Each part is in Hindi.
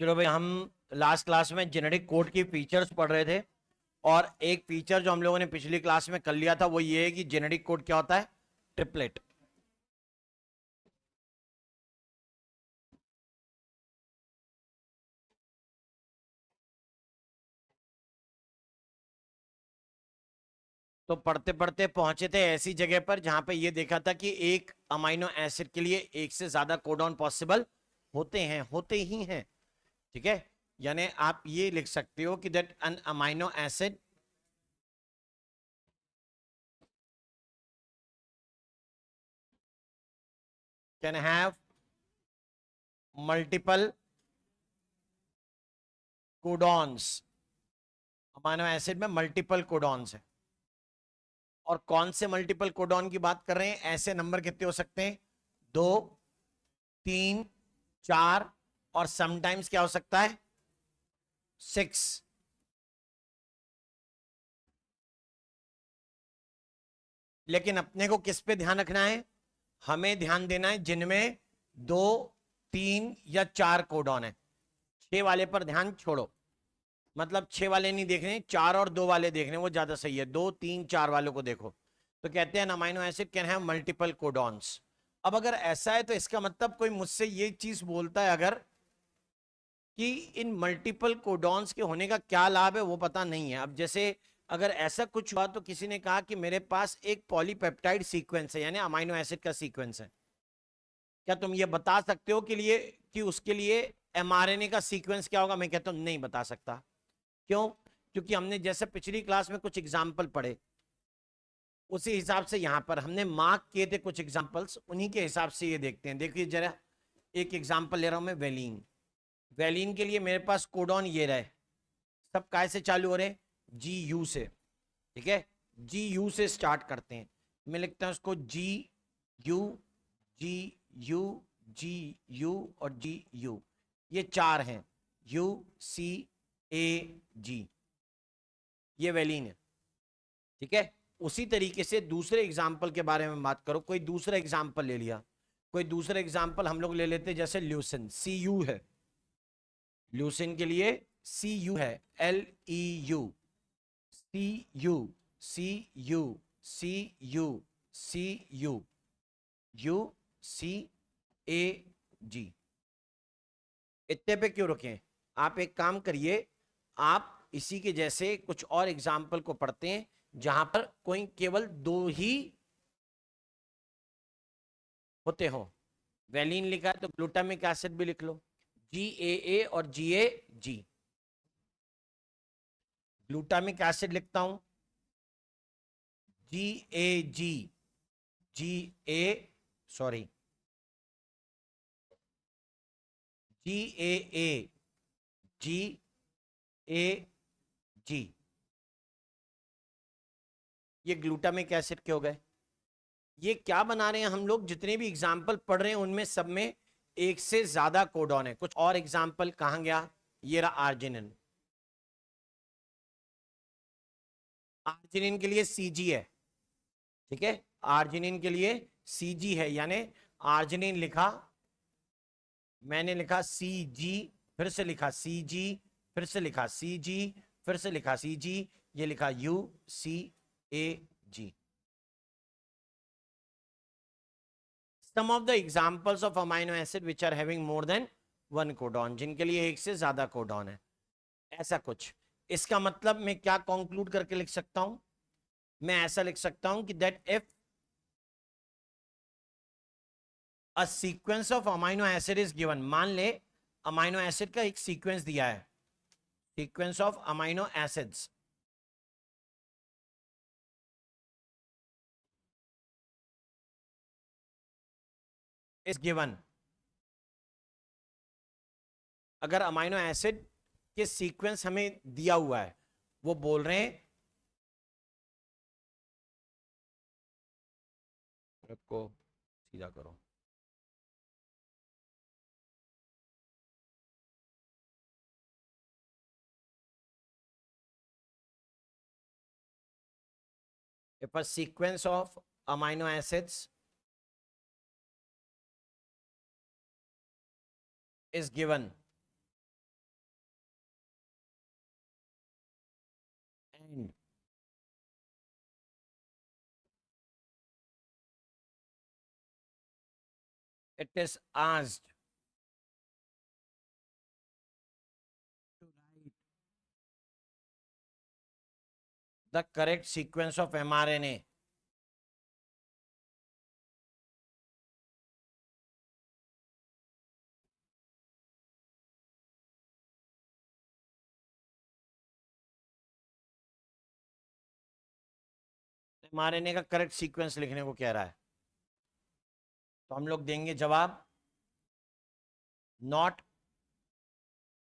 चलो भाई, हम लास्ट क्लास में जेनेटिक कोड की फीचर्स पढ़ रहे थे। और एक फीचर जो हम लोगों ने पिछली क्लास में कर लिया था वो ये है कि जेनेटिक कोड क्या होता है, ट्रिपलेट। तो पढ़ते पढ़ते पहुंचे थे ऐसी जगह पर जहां पे ये देखा था कि एक अमाइनो एसिड के लिए एक से ज्यादा कोडॉन पॉसिबल होते ही हैं। ठीक है, यानी आप ये लिख सकते हो कि that an amino acid can have multiple codons. Amino acid में मल्टीपल कोडॉन्स है। और कौन से मल्टीपल कोडॉन की बात कर रहे हैं? ऐसे नंबर कितने हो सकते हैं? 2, 3, 4 और समटाइम्स क्या हो सकता है? 6। लेकिन अपने को किस पे ध्यान रखना है? हमें ध्यान देना है जिनमें 2, 3 या 4 कोडॉन है। 6 वाले पर ध्यान छोड़ो, मतलब 6 वाले नहीं देखने, 4 और 2 वाले देखने, वो ज्यादा सही है। 2, 3, 4 वालों को देखो। तो कहते हैं amino acid can have multiple codons. अब अगर ऐसा है तो इसका मतलब कोई मुझसे ये चीज बोलता है अगर कि इन मल्टीपल कोडॉन्स के होने का क्या लाभ है वो पता नहीं है। अब जैसे अगर ऐसा कुछ हुआ तो किसी ने कहा कि मेरे पास एक पॉलीपेप्टाइड सीक्वेंस है, यानी अमाइनो एसिड का सीक्वेंस है, क्या तुम ये बता सकते हो कि उसके लिए एमआरएनए का सीक्वेंस क्या होगा? मैं कहता हूं नहीं बता सकता। क्यों? क्योंकि हमने जैसे पिछली क्लास में कुछ एग्जाम्पल पढ़े, उसी हिसाब से यहां पर हमने मार्क किए थे कुछ एग्जाम्पल्स, उन्हीं के हिसाब से ये देखते हैं। देखिए जरा, एक एग्जाम्पल ले रहा हूं मैं, वेलिन। वेलिन के लिए मेरे पास कोडॉन ये रहे, सब काय से चालू हो रहे? जी यू से। ठीक है, जी यू से स्टार्ट करते हैं। मैं लिखता हूं उसको G U, G U, G U और जी यू। ये 4 हैं, यू सी ए जी। ये वेलिन है। ठीक है, उसी तरीके से दूसरे एग्जाम्पल के बारे में बात करो। कोई दूसरा एग्जाम्पल ले लिया, कोई दूसरा एग्जाम्पल हम लोग ले लेते हैं, जैसे ल्यूसिन, सी यू है। ल्यूसिन के लिए सी यू है, LEU, C U, C U, C U, C U, U C A G. इतने पे क्यों रुके? आप एक काम करिए, आप इसी के जैसे कुछ और एग्जाम्पल को पढ़ते हैं जहां पर कोई केवल 2 ही होते हो। वैलिन लिखा है तो ग्लूटामिक एसिड भी लिख लो, GAA और GAG। ग्लूटामिक एसिड लिखता हूं GAG, GA, sorry, GAA, GAG। ये ग्लूटामिक एसिड के हो गए। ये क्या बना रहे हैं हम लोग? जितने भी एग्जाम्पल पढ़ रहे हैं उनमें सब में एक से ज्यादा कोडॉन है। कुछ और एग्जाम्पल कहां गया? ये रहा आर्जिनिन। आर्जिनिन के लिए CG है। ठीक है, आर्जिनिन के लिए CG है, यानी आर्जिनिन लिखा, मैंने लिखा CG, फिर से लिखा CG, फिर से लिखा CG, फिर से लिखा CG, ये लिखा UCAG। Some of the examples of amino acid which are having more than 1 codon, जिनके लिए एक से ज्यादा कोडॉन है, ऐसा कुछ। इसका मतलब मैं क्या कंक्लूड करके लिख सकता हूं? मैं ऐसा लिख सकता हूं कि that if a sequence of amino acid is given, मान ले अमाइनो एसिड का एक सीक्वेंस दिया है, sequence of amino acids is given. अगर अमाइनो एसिड के सीक्वेंस हमें दिया हुआ है, वो बोल रहे हैं, को सीधा करो, if a sequence of amino acids is given, and it is asked to write the correct sequence of mRNA, mRNA का करेक्ट सीक्वेंस लिखने को कह रहा है, तो हम लोग देंगे जवाब नॉट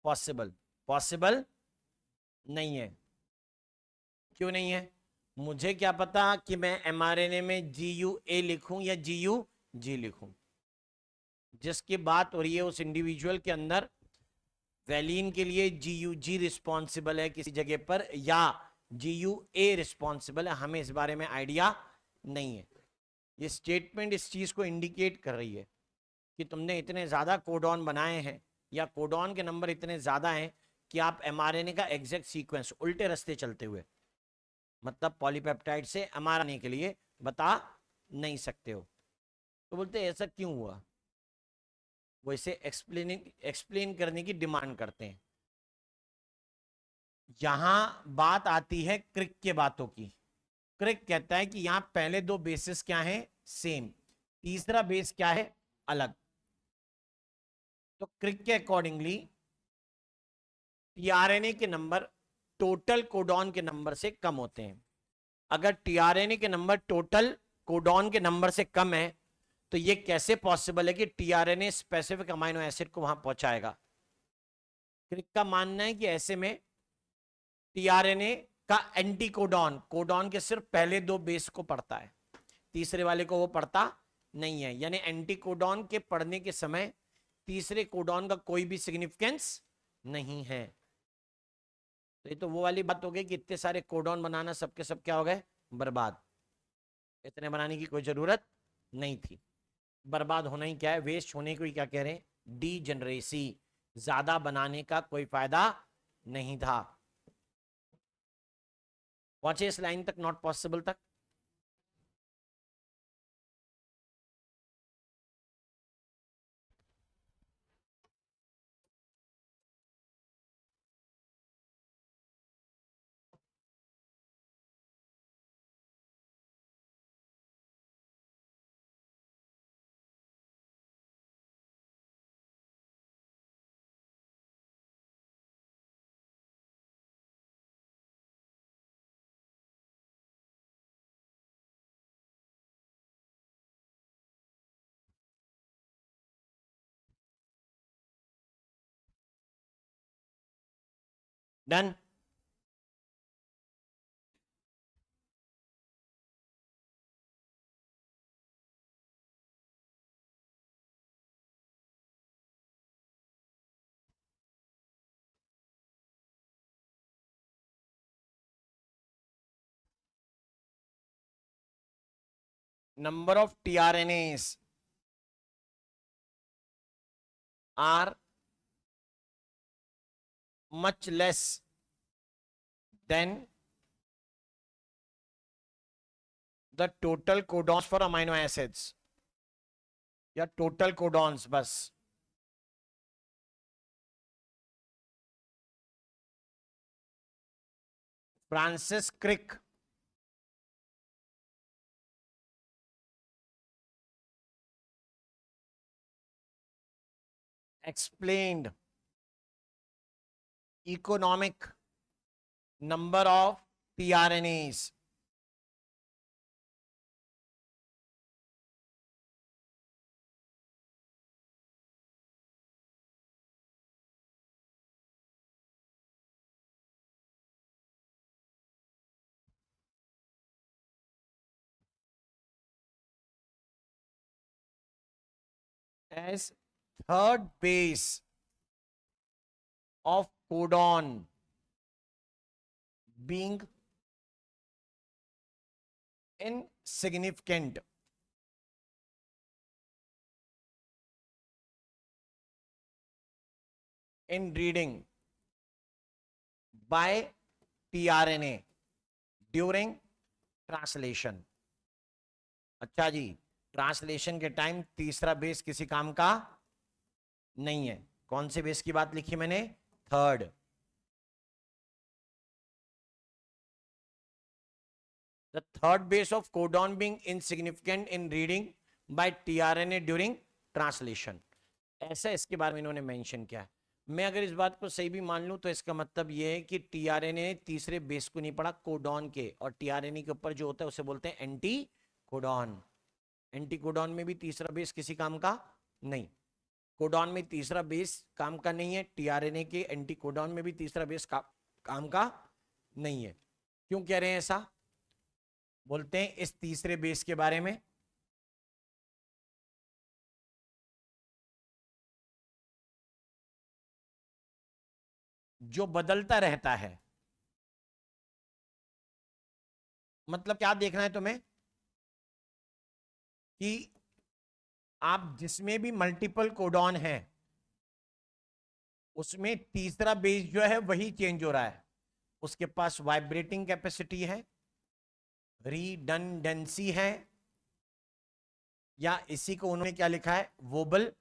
पॉसिबल। पॉसिबल नहीं है। क्यों नहीं है? मुझे क्या पता कि मैं एमआरएनए में GUA लिखूं या GUG लिखूं। जिसकी बात हो रही है उस इंडिविजुअल के अंदर वैलिन के लिए GUG रिस्पॉन्सिबल है किसी जगह पर या GUA रिस्पॉन्सिबल है, हमें इस बारे में आइडिया नहीं है। ये स्टेटमेंट इस चीज को इंडिकेट कर रही है कि तुमने इतने ज्यादा कोडॉन बनाए हैं या कोडॉन के नंबर इतने ज्यादा हैं कि आप एमआरएनए का एग्जैक्ट सीक्वेंस उल्टे रास्ते चलते हुए, मतलब पॉलीपेप्टाइड से एमआरएनए के लिए बता नहीं सकते हो। तो बोलते ऐसा क्यों हुआ? वो इसे एक्सप्लेन करने की डिमांड करते हैं। यहां बात आती है क्रिक के बातों की। क्रिक कहता है कि यहां पहले दो बेसिस क्या हैं? सेम। तीसरा बेस क्या है? अलग। तो क्रिक के अकॉर्डिंगली टीआरएनए के नंबर टोटल कोडॉन के नंबर से कम होते हैं। अगर टीआरएनए के नंबर टोटल कोडॉन के नंबर से कम है तो ये कैसे पॉसिबल है कि टीआरएनए स्पेसिफिक अमाइनो एसिड को वहां पहुंचाएगा? क्रिक का मानना है कि ऐसे में टीआरएनए का एंटी कोडॉन कोडॉन के सिर्फ पहले दो बेस को पढ़ता है, तीसरे वाले को वो पढ़ता नहीं है। यानी एंटी कोडॉन के पढ़ने के समय तीसरे कोडॉन का कोई भी सिग्निफिकेंस नहीं है। तो ये तो वो वाली बात हो गई कि इतने सारे कोडॉन बनाना सबके सब क्या हो गए? बर्बाद। इतने बनाने की कोई जरूरत नहीं थी। बर्बाद होना ही क्या है? वेस्ट होने को ही क्या कह रहे हैं? डीजेनरेसी। ज्यादा बनाने का कोई फायदा नहीं था। पहुंचे इस लाइन तक, नॉट पॉसिबल तक? Done. number of tRNAs are much less than the total codons for amino acids या total codons बस। Francis Crick explained economic number of tRNAs as third base of codon being insignificant in reading by tRNA। During translation. अच्छा जी, ट्रांसलेशन के टाइम तीसरा बेस किसी काम का नहीं है। कौन से बेस की बात लिखी मैंने? Third. The third base of codon being insignificant in reading by tRNA during translation। ऐसा इसके बारे में इन्होंने मेंशन किया है। मैं अगर इस बात को सही भी मान लूं तो इसका मतलब ये है कि टीआरएनए ने तीसरे बेस को नहीं पढ़ा कोडॉन के, और टीआरएनए के ऊपर जो होता है उसे बोलते हैं एंटी कोडॉन। एंटी कोडॉन में भी तीसरा बेस किसी काम का नहीं, कोडॉन में तीसरा बेस काम का नहीं है, टीआरएनए के एंटी कोडॉन में भी तीसरा बेस काम का नहीं है। क्यों कह रहे हैं ऐसा? बोलते हैं इस तीसरे बेस के बारे में। जो बदलता रहता है। मतलब क्या देखना है तुम्हें? कि आप जिसमें भी मल्टीपल कोडॉन है उसमें तीसरा बेस जो है वही चेंज हो रहा है। उसके पास वाइब्रेटिंग कैपेसिटी है, रिडंडेंसी है, या इसी को उन्होंने क्या लिखा है? वोबल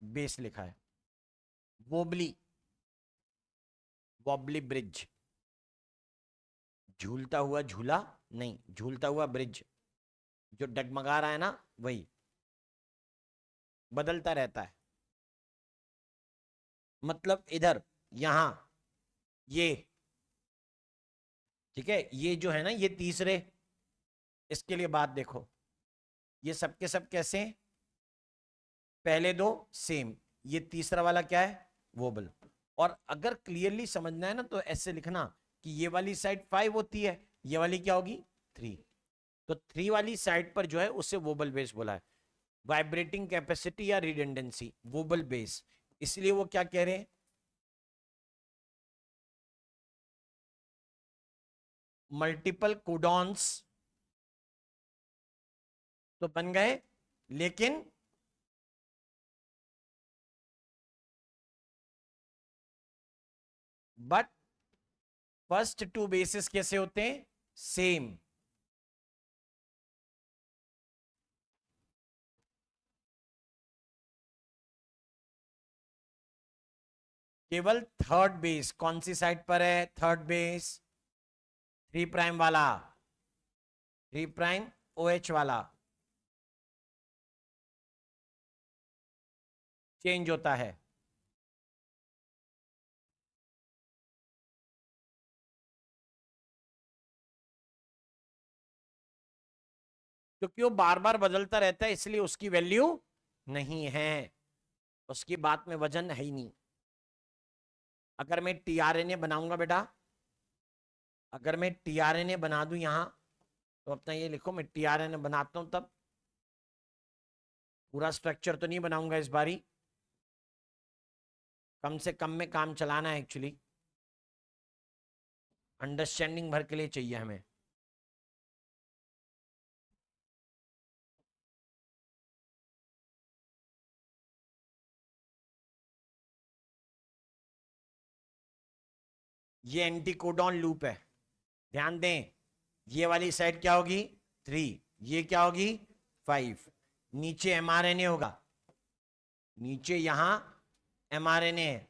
बेस लिखा है। वोबली, वॉबली ब्रिज, झूलता हुआ झूला नहीं, झूलता हुआ ब्रिज, जो डगमगा रहा है ना वही, बदलता रहता है। मतलब इधर यहां ये, ठीक है, ये जो है ना ये तीसरे, इसके लिए बात देखो, ये सब के सब कैसे हैं? पहले दो सेम, ये तीसरा वाला क्या है? वोबल। और अगर क्लियरली समझना है ना तो ऐसे लिखना कि ये वाली साइड 5 होती है, ये वाली क्या होगी? 3। तो 3 वाली साइड पर जो है उसे वोबल बेस बोला है। वाइब्रेटिंग कैपेसिटी या रिडंडेंसी, वोबल बेस। इसलिए वो क्या कह रहे हैं? मल्टीपल कोडॉन्स तो बन गए, लेकिन बट फर्स्ट 2 बेसिस कैसे होते हैं? सेम। केवल थर्ड बेस कौन सी साइड पर है? थर्ड बेस 3 प्राइम वाला, 3 प्राइम OH वाला चेंज होता है। क्योंकि वो बार बार बदलता रहता है इसलिए उसकी वैल्यू नहीं है, उसकी बात में वजन है ही नहीं। अगर मैं टीआरएनए बनाऊंगा बेटा, अगर मैं टीआरएनए बना दूं यहां, तो अपना ये लिखो, मैं टीआरएनए बनाता हूं तब पूरा स्ट्रक्चर तो नहीं बनाऊंगा इस बारी, कम से कम में काम चलाना है एक्चुअली, अंडरस्टैंडिंग भर के लिए चाहिए हमें। ये एंटीकोडॉन लूप है, ध्यान दें, ये वाली साइड क्या होगी? 3, ये क्या होगी? 5। नीचे एमआरएनए होगा, नीचे यहां एमआरएनए है।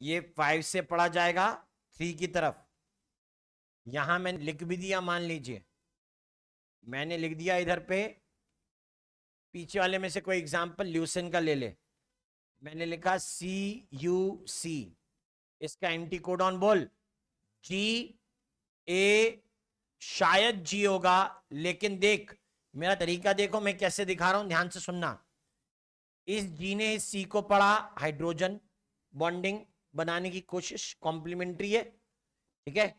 ये 5 से पढ़ा जाएगा 3 की तरफ। यहां मैंने लिख भी दिया, मान लीजिए मैंने लिख दिया इधर पे, पीछे वाले में से कोई एग्जांपल ल्यूसेन का ले ले, मैंने लिखा CUC, इसका एंटीकोडॉन बोल GA, शायद G होगा, लेकिन देख मेरा तरीका देखो मैं कैसे दिखा रहा हूं, ध्यान से सुनना। इस G ने इस C को पढ़ा, हाइड्रोजन बॉन्डिंग बनाने की कोशिश, कॉम्प्लीमेंट्री है, ठीक है।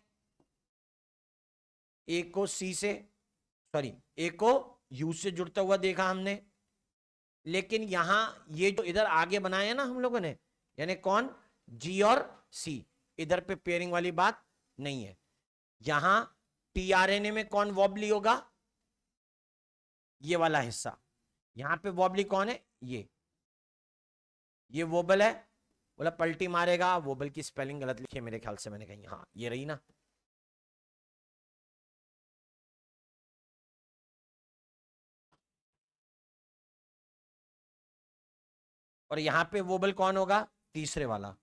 ए को C से, सॉरी ए को U से जुड़ता हुआ देखा हमने, लेकिन यहां ये जो इधर आगे बनाए हैं ना हम लोगों ने, यानी कौन? G और C, इधर पे पेयरिंग वाली बात नहीं है। यहां टीआरएनए में कौन वॉबली होगा? ये वाला हिस्सा, यहां पे वॉबली कौन है? ये वोबल है। बोला पलटी मारेगा, वोबल की स्पेलिंग गलत लिखी है मेरे ख्याल से, मैंने कही हाँ ये रही ना। और यहां पे वोबल कौन होगा? तीसरे वाला।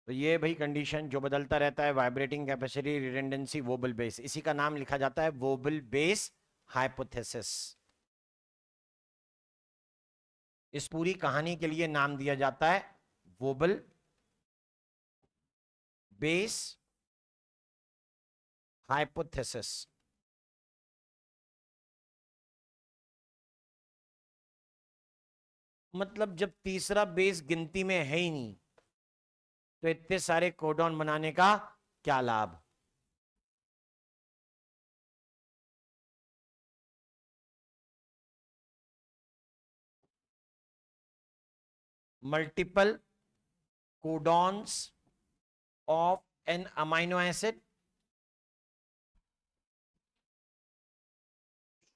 तो ये भाई कंडीशन जो बदलता रहता है, vibrating capacity, redundancy, wobble base, इसी का नाम लिखा जाता है वोबल बेस हाइपोथेसिस। इस पूरी कहानी के लिए नाम दिया जाता है वोबल बेस हाइपोथेसिस। मतलब जब तीसरा बेस गिनती में है ही नहीं, तो इतने सारे कोडॉन बनाने का क्या लाभ? Multiple codons of an amino acid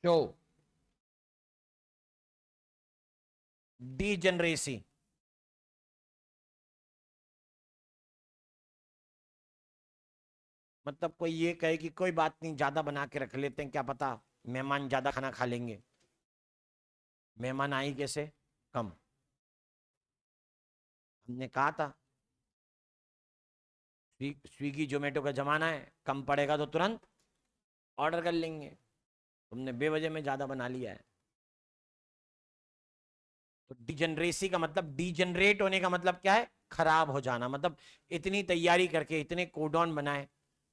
show degeneracy. मतलब कोई ये कहे कि कोई बात नहीं, ज्यादा बना के रख लेते हैं, क्या पता मेहमान ज्यादा खाना खा लेंगे। मेहमान आई कैसे? कम। हमने कहा था स्विगी जोमेटो का जमाना है, कम पड़ेगा तो तुरंत ऑर्डर कर लेंगे। तुमने बेवजह में ज्यादा बना लिया है। तो डिजनरेसी का मतलब, डीजनरेट होने का मतलब क्या है? खराब हो जाना। मतलब इतनी तैयारी करके इतने कोडॉन बनाए,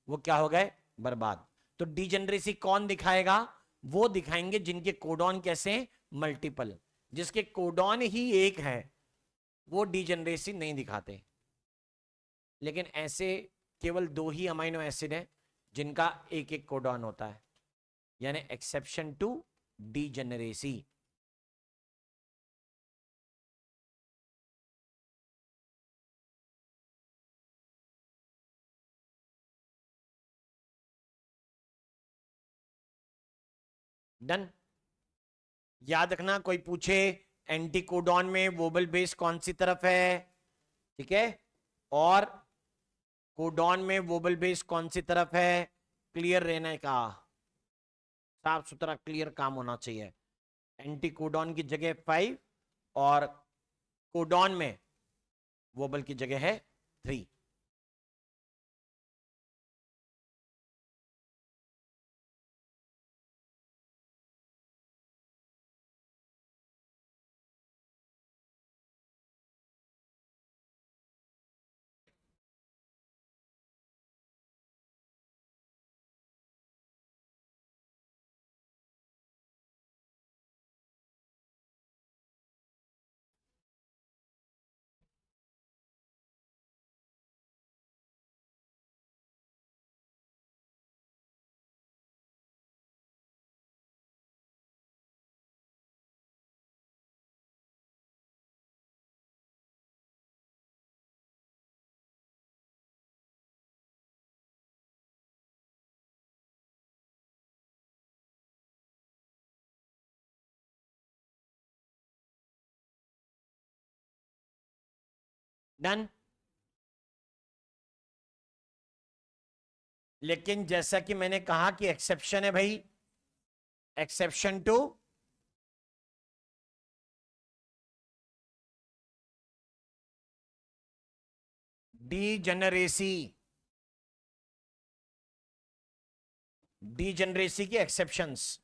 वो क्या हो गए? बर्बाद। तो डीजनरेसी कौन दिखाएगा? वो दिखाएंगे जिनके कोडॉन कैसे? मल्टीपल। जिसके कोडॉन ही एक है, वो डीजनरेसी नहीं दिखाते। लेकिन ऐसे केवल दो ही अमाइनो एसिड हैं जिनका एक एक कोडॉन होता है, यानी एक्सेप्शन टू डीजनरेसी। डन। याद रखना, कोई पूछे एंटी कोडॉन में वोबल बेस कौन सी तरफ है, ठीक है, और कोडॉन में वोबल बेस कौन सी तरफ है, क्लियर रहने का, साफ सुथरा क्लियर काम होना चाहिए। एंटी कोडॉन की जगह 5 और कोडॉन में वोबल की जगह है 3। डन। लेकिन जैसा कि मैंने कहा कि एक्सेप्शन है भाई, एक्सेप्शन टू डीजेनरेसी, डीजेनरेसी के एक्सेप्शंस।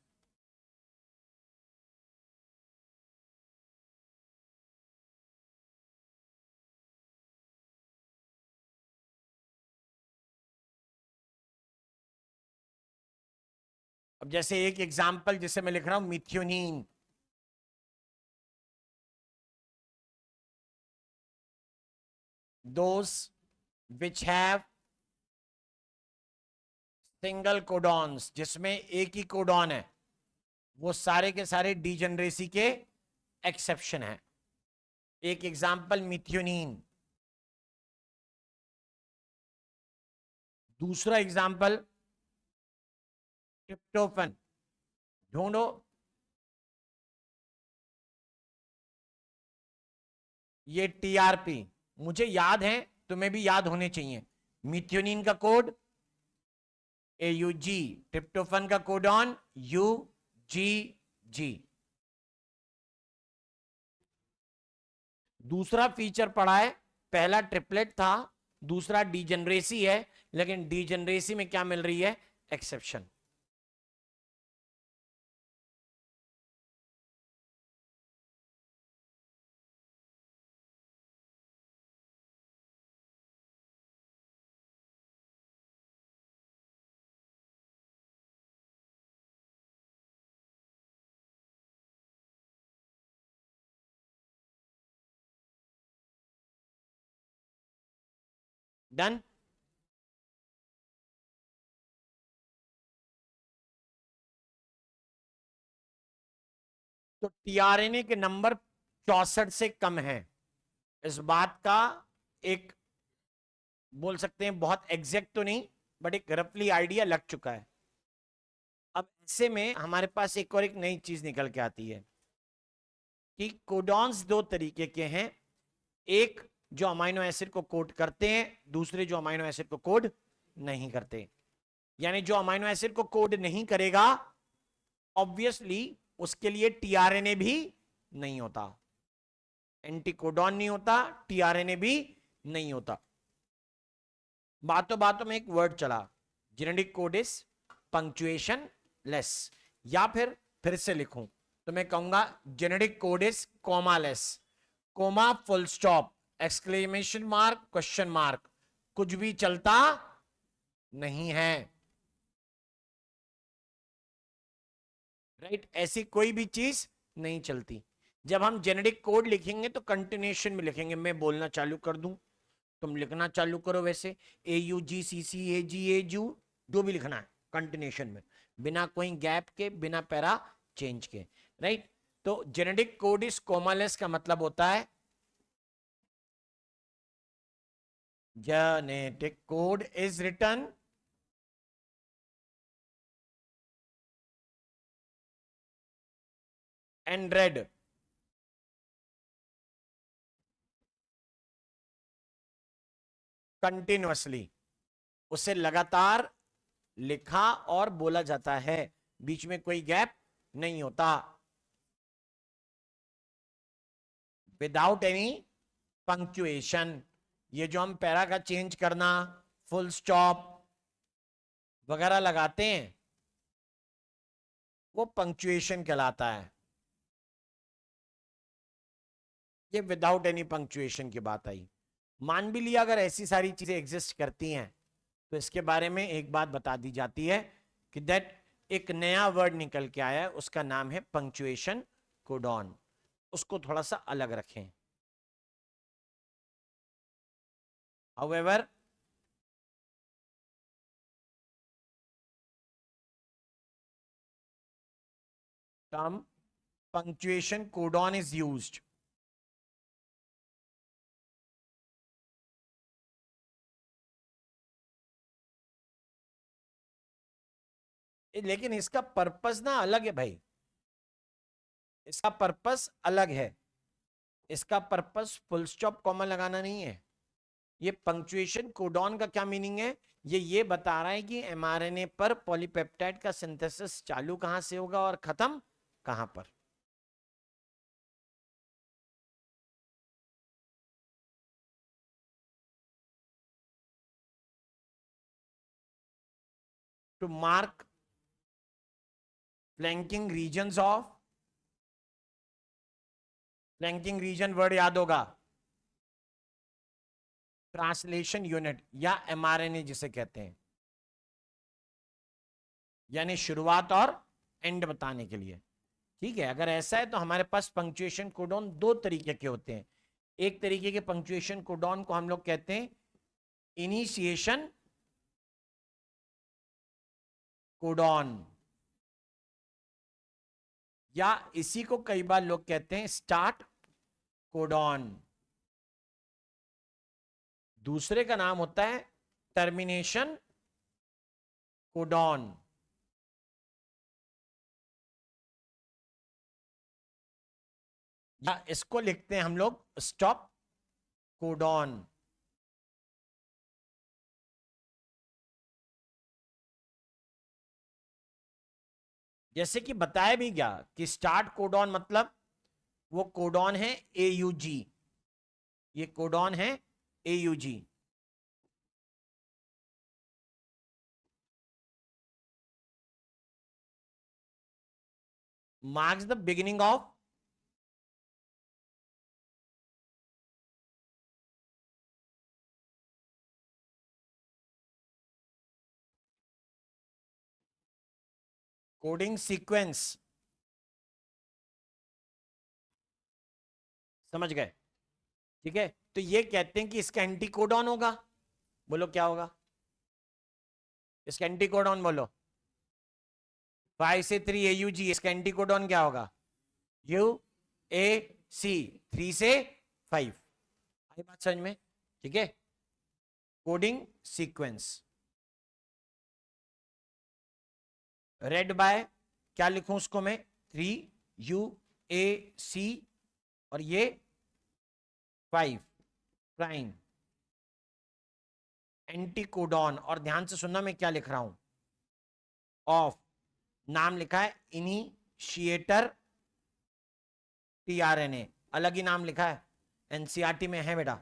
अब जैसे एक एग्जांपल जिसे मैं लिख रहा हूं, मिथ्योनीन। दोस विच हैव सिंगल कोडॉन्स, जिसमें एक ही कोडॉन है, वो सारे के सारे डीजेनरेसी के एक्सेप्शन है। एक एग्जांपल मिथ्योनीन। दूसरा एग्जांपल ट्रिप्टोफन। ढूंढो। ये टीआरपी मुझे याद है, तुम्हें भी याद होने चाहिए। मिथ्योनीन का कोड AUG, ट्रिप्टोफन का कोडॉन UGG। दूसरा फीचर पढ़ा है, पहला ट्रिपलेट था, दूसरा डीजेनरेसी है, लेकिन डीजेनरेसी में क्या मिल रही है? एक्सेप्शन। डन। तो टीआरएनए के नंबर 64 से कम है, इस बात का एक बोल सकते हैं, बहुत एग्जैक्ट तो नहीं, बट एक रफली आइडिया लग चुका है। अब ऐसे में हमारे पास एक और एक नई चीज निकल के आती है कि कोडॉन्स दो तरीके के हैं, एक जो अमाइनो एसिड को कोड करते हैं, दूसरे जो अमाइनो एसिड को कोड नहीं करते। यानी जो अमाइनो एसिड को कोड नहीं करेगा, ऑब्वियसली उसके लिए टीआरएनए भी नहीं होता, एंटीकोडॉन नहीं होता, टीआरएनए भी नहीं होता। बातों बातों में एक वर्ड चला, genetic code is punctuation less, या फिर से लिखूं तो मैं कहूंगा genetic code is comma less. Comma, full stop, exclamation mark, question mark, कुछ भी चलता नहीं है। राइट, ऐसी कोई भी चीज नहीं चलती। जब हम जेनेटिक कोड लिखेंगे तो कंटिन्यूएशन में लिखेंगे, मैं बोलना चालू कर दूं, तुम लिखना चालू करो, वैसे AUGCCAGAU जो भी लिखना है कंटिन्यूएशन में, बिना कोई गैप के, बिना पैरा चेंज के। राइट, तो जेनेटिक कोड इज कोमालेस का मतलब होता है genetic code is written and read continuously, उसे लगातार लिखा और बोला जाता है, बीच में कोई गैप नहीं होता, विदाउट एनी पंक्चुएशन। ये जो हम पैरा का चेंज करना, फुल स्टॉप वगैरह लगाते हैं, वो पंक्चुएशन कहलाता है। ये विदाउट एनी पंक्चुएशन की बात आई। मान भी लिया अगर ऐसी सारी चीजें एग्जिस्ट करती हैं, तो इसके बारे में एक बात बता दी जाती है कि दैट एक नया वर्ड निकल के आया है, उसका नाम है पंक्चुएशन कोडॉन। उसको थोड़ा सा अलग रखें। However, term punctuation codon is used लेकिन इसका पर्पस ना अलग है भाई, इसका पर्पस अलग है। इसका पर्पस फुल स्टॉप कॉमा लगाना नहीं है, ये पंक्चुएशन कोडॉन का क्या मीनिंग है? ये बता रहा है कि एमआरएनए पर पॉलीपेप्टाइड का सिंथेसिस चालू कहां से होगा और खत्म कहां पर। Two mark flanking regions of, flanking region word याद होगा, ट्रांसलेशन यूनिट या एमआरएनए जिसे कहते हैं, यानी शुरुआत और एंड बताने के लिए। ठीक है, अगर ऐसा है तो हमारे पास पंक्चुएशन कोडॉन दो तरीके के होते हैं। एक तरीके के पंक्चुएशन कोडॉन को हम लोग कहते हैं इनिशिएशन कोडॉन, या इसी को कई बार लोग कहते हैं स्टार्ट कोडॉन। दूसरे का नाम होता है टर्मिनेशन कोडॉन। या इसको लिखते हैं हम लोग स्टॉप कोडॉन। जैसे कि बताया भी गया कि स्टार्ट कोडॉन मतलब वो कोडॉन है AUG, ये कोडॉन है AUG। Marks the beginning of coding sequence. समझ गए? ठीक है, तो ये कहते हैं कि इसका एंटी कोडॉन होगा। बोलो क्या होगा इसका एंटी कोडॉन? बोलो 5 से 3 AUG, इसका एंटी कोडॉन क्या होगा? UAC 3 से 5। आई बात समझ में? ठीक है, कोडिंग सीक्वेंस रेड बाय, क्या लिखूं उसको मैं? 3UAC और ये 5 प्राइम एंटी कोडॉन। और ध्यान से सुनना मैं क्या लिख रहा हूं, ऑफ, नाम लिखा है इनिशिएटर टीआरएनए, अलग ही नाम लिखा है, एनसीईआरटी में है बेटा।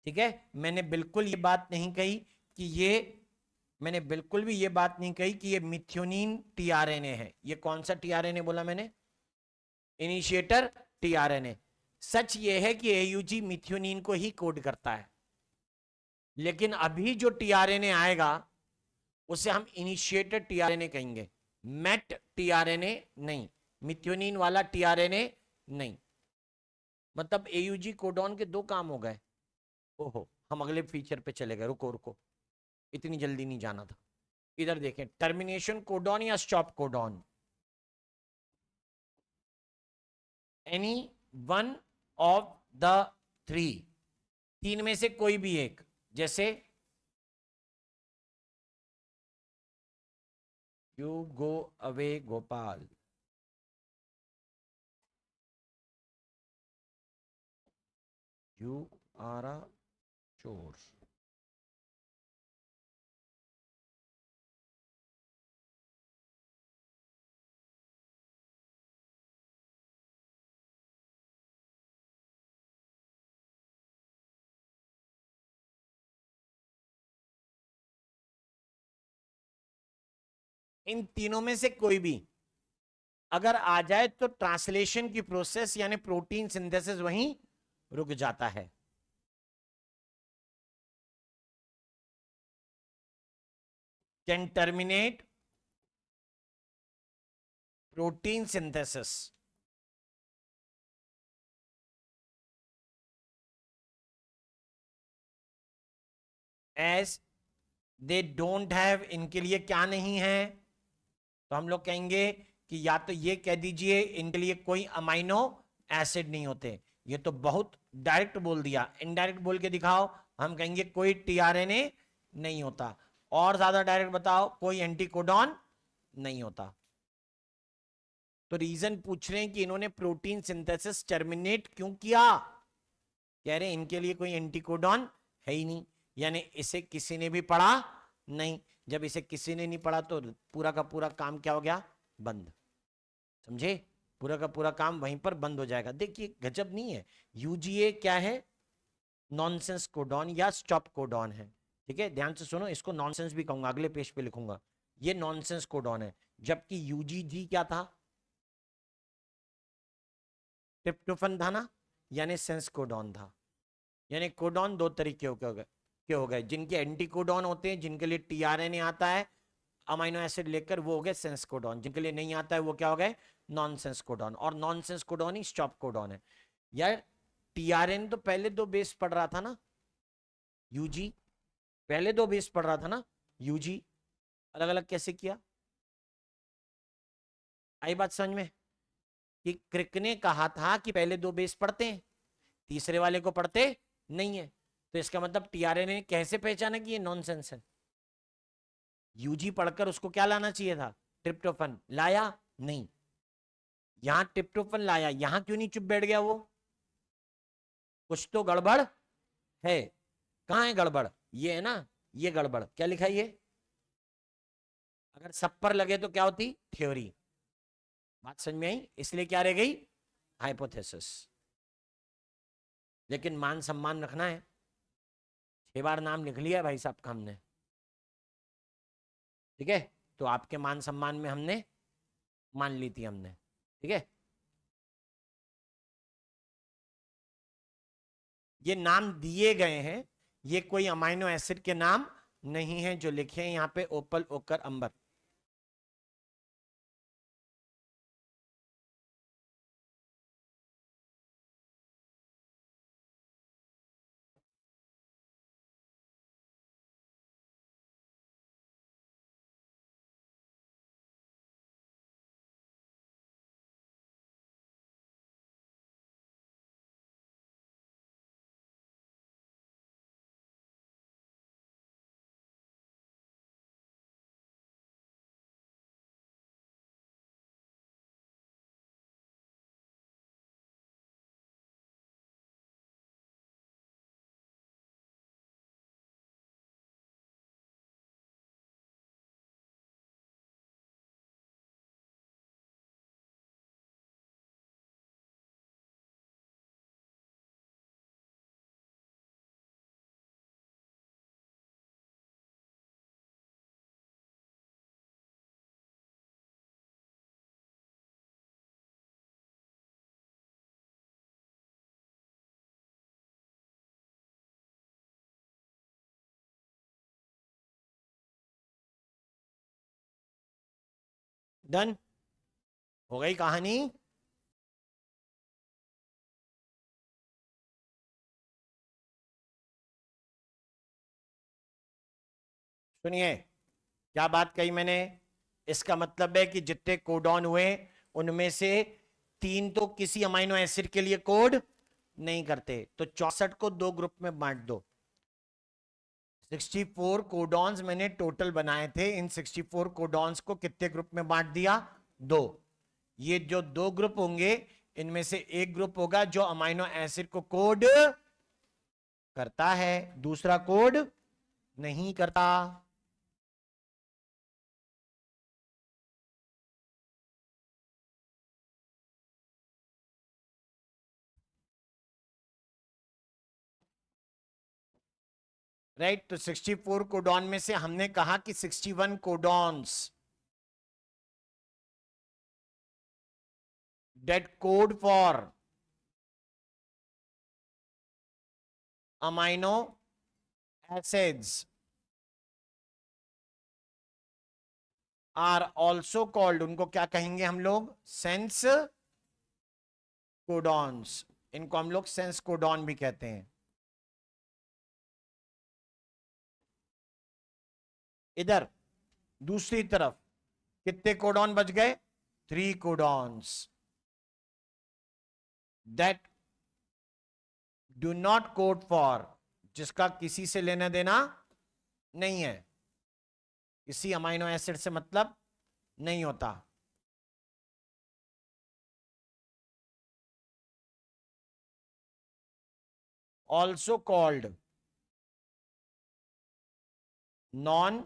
ठीक है, मैंने बिल्कुल ये बात नहीं कही कि ये, मैंने बिल्कुल भी ये बात नहीं कही कि ये मिथ्योनिन टीआरएनए है। ये कौन सा टीआरएनए बोला मैंने? Initiator tRNA. सच ये है कि AUG मिथ्योनिन को ही कोड करता है, लेकिन अभी जो टीआरएनए आएगा उसे हम इनिशिएटर टीआरएनए कहेंगे, मेट टीआरएनए नहीं, मिथ्योनिन वाला टीआरएनए नहीं। मतलब AUG कोडॉन के दो काम हो गए। ओहो, हम अगले फीचर पे चले गए, रुको रुको, इतनी जल्दी नहीं जाना था। इधर देखें, टर्मिनेशन कोडॉन या stop codon, any one of the three, तीन में से कोई भी एक। जैसे you go away Gopal, you are a चोर। इन तीनों में से कोई भी अगर आ जाए तो ट्रांसलेशन की प्रोसेस यानी प्रोटीन सिंथेसिस वहीं रुक जाता है। Can terminate protein synthesis as they don't have, इनके लिए क्या नहीं है? तो हम लोग कहेंगे कि या तो ये कह दीजिए इनके लिए कोई अमाइनो एसिड नहीं होते। ये तो बहुत डायरेक्ट बोल दिया, इनडायरेक्ट बोल के दिखाओ। हम कहेंगे कोई टीआरएनए नहीं होता। और ज्यादा डायरेक्ट बताओ, कोई एंटीकोडॉन नहीं होता। तो रीजन पूछ रहे हैं कि इन्होंने प्रोटीन सिंथेसिस टर्मिनेट क्यों किया। कह रहे हैं इनके लिए कोई एंटीकोडॉन है ही नहीं, यानी इसे किसी ने भी पढ़ा नहीं। जब इसे किसी ने नहीं पढ़ा तो पूरा का पूरा काम क्या हो गया, बंद। समझे, पूरा का पूरा काम वहीं पर बंद हो जाएगा। देखिए गजब नहीं है, यूजीए क्या है, नॉनसेंस कोडॉन या स्टॉप कोडॉन है। ठीक है, ध्यान से सुनो, इसको नॉनसेंस भी कहूंगा, अगले पेज पे लिखूंगा। ये नॉनसेंस कोडॉन है, जबकि यूजीजी क्या था, ट्रिप्टोफन था ना, यानी सेंस कोडॉन था। यानी कोडॉन दो तरीके हो गए, जिनके एंटी कोडॉन होते हैं, जिनके लिए टीआरएनए आता है अमाइनो एसिड लेकर, वो हो गए सेंस कोडॉन। जिनके लिए नहीं आता है वो क्या हो गए, नॉनसेंस कोडॉन। और नॉनसेंस कोडॉन ही स्टॉप कोडॉन है। यार टीआरएन तो पहले दो बेस पढ़ रहा था ना, यूजी पहले दो बेस पढ़ रहा था ना, यूजी अलग अलग कैसे किया, आई बात समझ में? कि क्रिक ने कहा था कि पहले दो बेस पढ़ते हैं, तीसरे वाले को पढ़ते नहीं है। तो इसका मतलब टीआरएनए ने कैसे पहचाना कि ये नॉनसेंस है? यूजी पढ़कर उसको क्या लाना चाहिए था, ट्रिप्टोफन, लाया नहीं। यहां ट्रिप्टोफन लाया, यहां क्यों नहीं चुप बैठ गया वो, कुछ तो गड़बड़ है। कहां है गड़बड़, ये है ना, ये गड़बड़, क्या लिखा है ये, अगर सब पर लगे तो क्या होती, थ्योरी। बात समझ में आई, इसलिए क्या रह गई, हाइपोथेसिस। लेकिन मान सम्मान रखना है, 6 बार नाम लिख लिया भाई साहब का हमने, ठीक है, तो आपके मान सम्मान में हमने मान ली थी हमने, ठीक है। ये नाम दिए गए हैं, ये कोई अमाइनो एसिड के नाम नहीं है जो लिखे हैं यहां पे, ओपल, ओकर, अंबर। डन, हो गई कहानी। सुनिए क्या बात कही मैंने, इसका मतलब है कि जितने कोडॉन हुए उनमें से 3 तो किसी अमाइनो एसिड के लिए कोड नहीं करते, तो 64 को 2 ग्रुप में बांट दो। 64 कोडॉन्स मैंने टोटल बनाए थे, इन 64 कोडॉन्स को कितने ग्रुप में बांट दिया, 2। ये जो 2 ग्रुप होंगे, इनमें से एक ग्रुप होगा जो अमाइनो एसिड को कोड करता है, दूसरा कोड नहीं करता। राइट, तो 64 कोडॉन में से हमने कहा कि 61 codons that code for amino acids are also called, उनको क्या कहेंगे हम लोग, सेंस कोडॉन्स। इनको हम लोग सेंस कोडॉन भी कहते हैं। इधर दूसरी तरफ कितने कोडॉन बच गए, 3 codons that do not code for, जिसका किसी से लेना देना नहीं है, किसी अमाइनो एसिड से मतलब नहीं होता। Also called non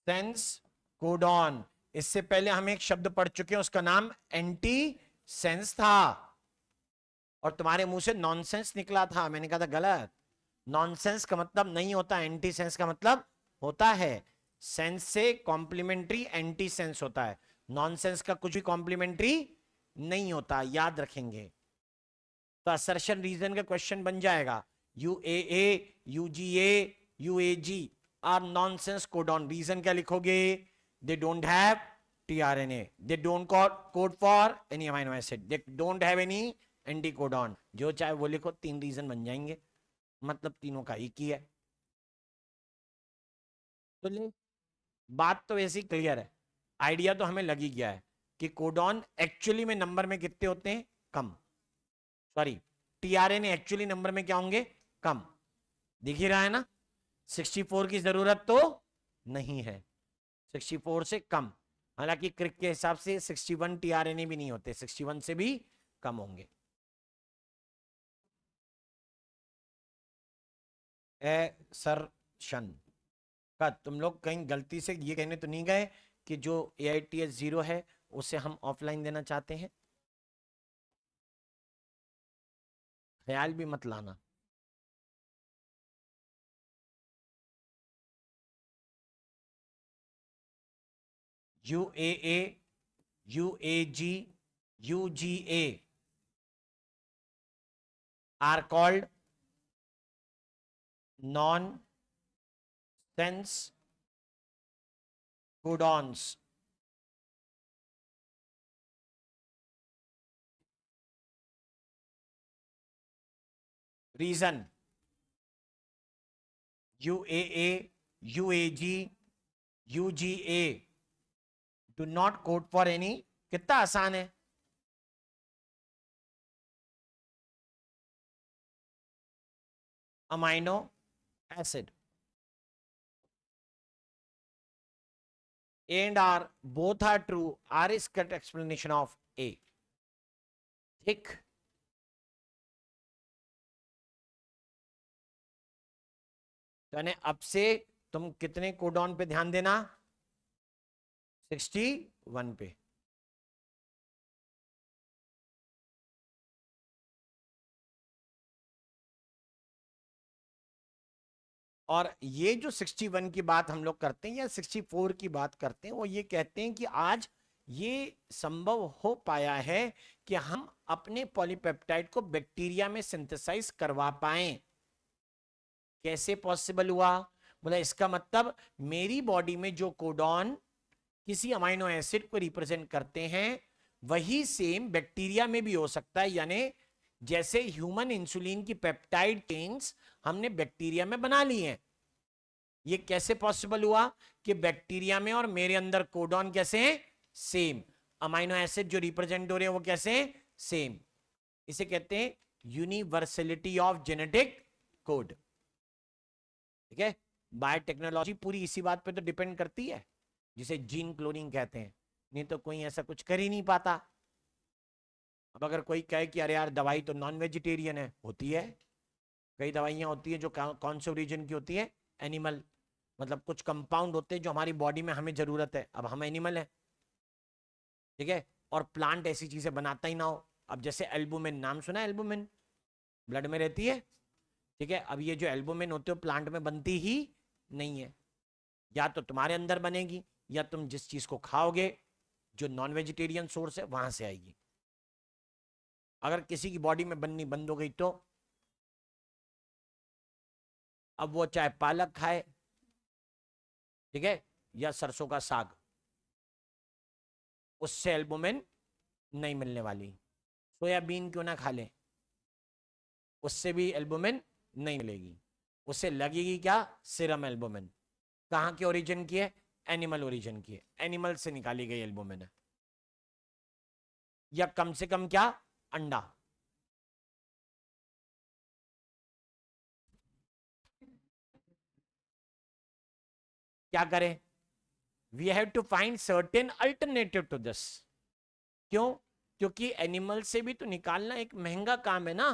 sense codon. इससे पहले हम एक शब्द पढ़ चुके हैं, उसका नाम एंटी सेंस था, और तुम्हारे मुंह से नॉनसेंस निकला था। मैंने कहा था गलत। नॉनसेंस का मतलब नहीं होता, एंटी सेंस का मतलब होता है। सेंस से कॉम्प्लीमेंट्री एंटी सेंस होता है, नॉनसेंस का कुछ भी कॉम्प्लीमेंट्री नहीं होता, याद रखेंगे। तो असर्शन रीजन का क्वेश्चन बन जाएगा, UAA, UGA, UAG are nonsense codon. Reason क्या लिखोगे? They don't have tRNA, they don't code for any amino acid, they don't have any anti codon. जो चाहे वो लिखो, 3 रीजन बन जाएंगे, मतलब तीनों का एक ही है। तो ले, बात तो वैसी क्लियर है, आइडिया तो हमें लग ही गया है कि कोडॉन एक्चुअली में नंबर में कितने होते हैं? कम। सॉरी, टीआरएनए एक्चुअली नंबर में क्या होंगे? कम। दिख ही रहा है ना, 64 की जरूरत तो नहीं है, 64 से कम। हालांकि क्रिक के हिसाब से 61 टीआरएनए भी नहीं होते, 61 से भी कम होंगे। एसर्शन का तुम लोग कहीं गलती से ये कहने तो नहीं गए कि जो AITS 0 है उसे हम ऑफलाइन देना चाहते हैं? ख्याल भी मत लाना। UAA, UAG, UGA are called non sense codons. Reason: UAA, UAG, UGA do not code for any। कितना आसान है। Amino acid and are both are true, R is correct explanation of A। ठीक, यानी अब से तुम कितने कोडॉन पे ध्यान देना? 61 पे। और ये जो 61 की बात हम लोग करते हैं या 64 की बात करते हैं, वो ये कहते हैं कि आज ये संभव हो पाया है कि हम अपने पॉलीपेप्टाइड को बैक्टीरिया में सिंथेसाइज करवा पाएं। कैसे पॉसिबल हुआ? बोला इसका मतलब मेरी बॉडी में जो कोडॉन किसी अमाइनो एसिड को रिप्रेजेंट करते हैं, वही सेम बैक्टीरिया में भी हो सकता है। यानी जैसे ह्यूमन इंसुलिन की पेप्टाइड चेन्स हमने बैक्टीरिया में बना ली हैं, ये कैसे पॉसिबल हुआ कि बैक्टीरिया में और मेरे अंदर कोडॉन कैसे हैं? सेम। अमाइनो एसिड जो रिप्रेजेंट हो रहे हैं वो कैसे हैं? सेम। इसे कहते हैं यूनिवर्सलिटी ऑफ जेनेटिक कोड। ठीक है, बायोटेक्नोलॉजी पूरी इसी बात पे तो डिपेंड करती है, जिसे जीन क्लोनिंग कहते हैं। नहीं तो कोई ऐसा कुछ कर ही नहीं पाता। अब अगर कोई कहे कि अरे यार दवाई तो नॉन वेजिटेरियन है, होती है। कई दवाइयां होती है जो कौन से ओरिजिन की होती है? एनिमल। मतलब कुछ कंपाउंड होते हैं जो हमारी बॉडी में हमें जरूरत है, अब हम एनिमल हैं। ठीक है, और प्लांट ऐसी चीजें बनाता ही ना हो। अब जैसे एल्बुमिन, नाम सुना है? एल्बुमिन ब्लड में रहती है। ठीक है, अब ये जो एल्बुमिन होते हो प्लांट में बनती ही नहीं है, या तो तुम्हारे अंदर बनेगी या तुम जिस चीज को खाओगे जो नॉन वेजिटेरियन सोर्स है वहां से आएगी। अगर किसी की बॉडी में बननी बंद हो गई तो अब वो चाहे पालक खाए, ठीक है, या सरसों का साग, उससे एल्बुमिन नहीं मिलने वाली। सोयाबीन क्यों ना खा ले, उससे भी एल्बुमिन नहीं मिलेगी। उससे लगेगी क्या? Serum albumin. कहां के ओरिजिन की है? एनिमल ओरिजिन की है, एनिमल से निकाली गई एल्बुमिन है। या कम से कम क्या? अंडा। क्या करें? We have to find certain alternative to this. क्यों? क्योंकि एनिमल से भी तो निकालना एक महंगा काम है ना।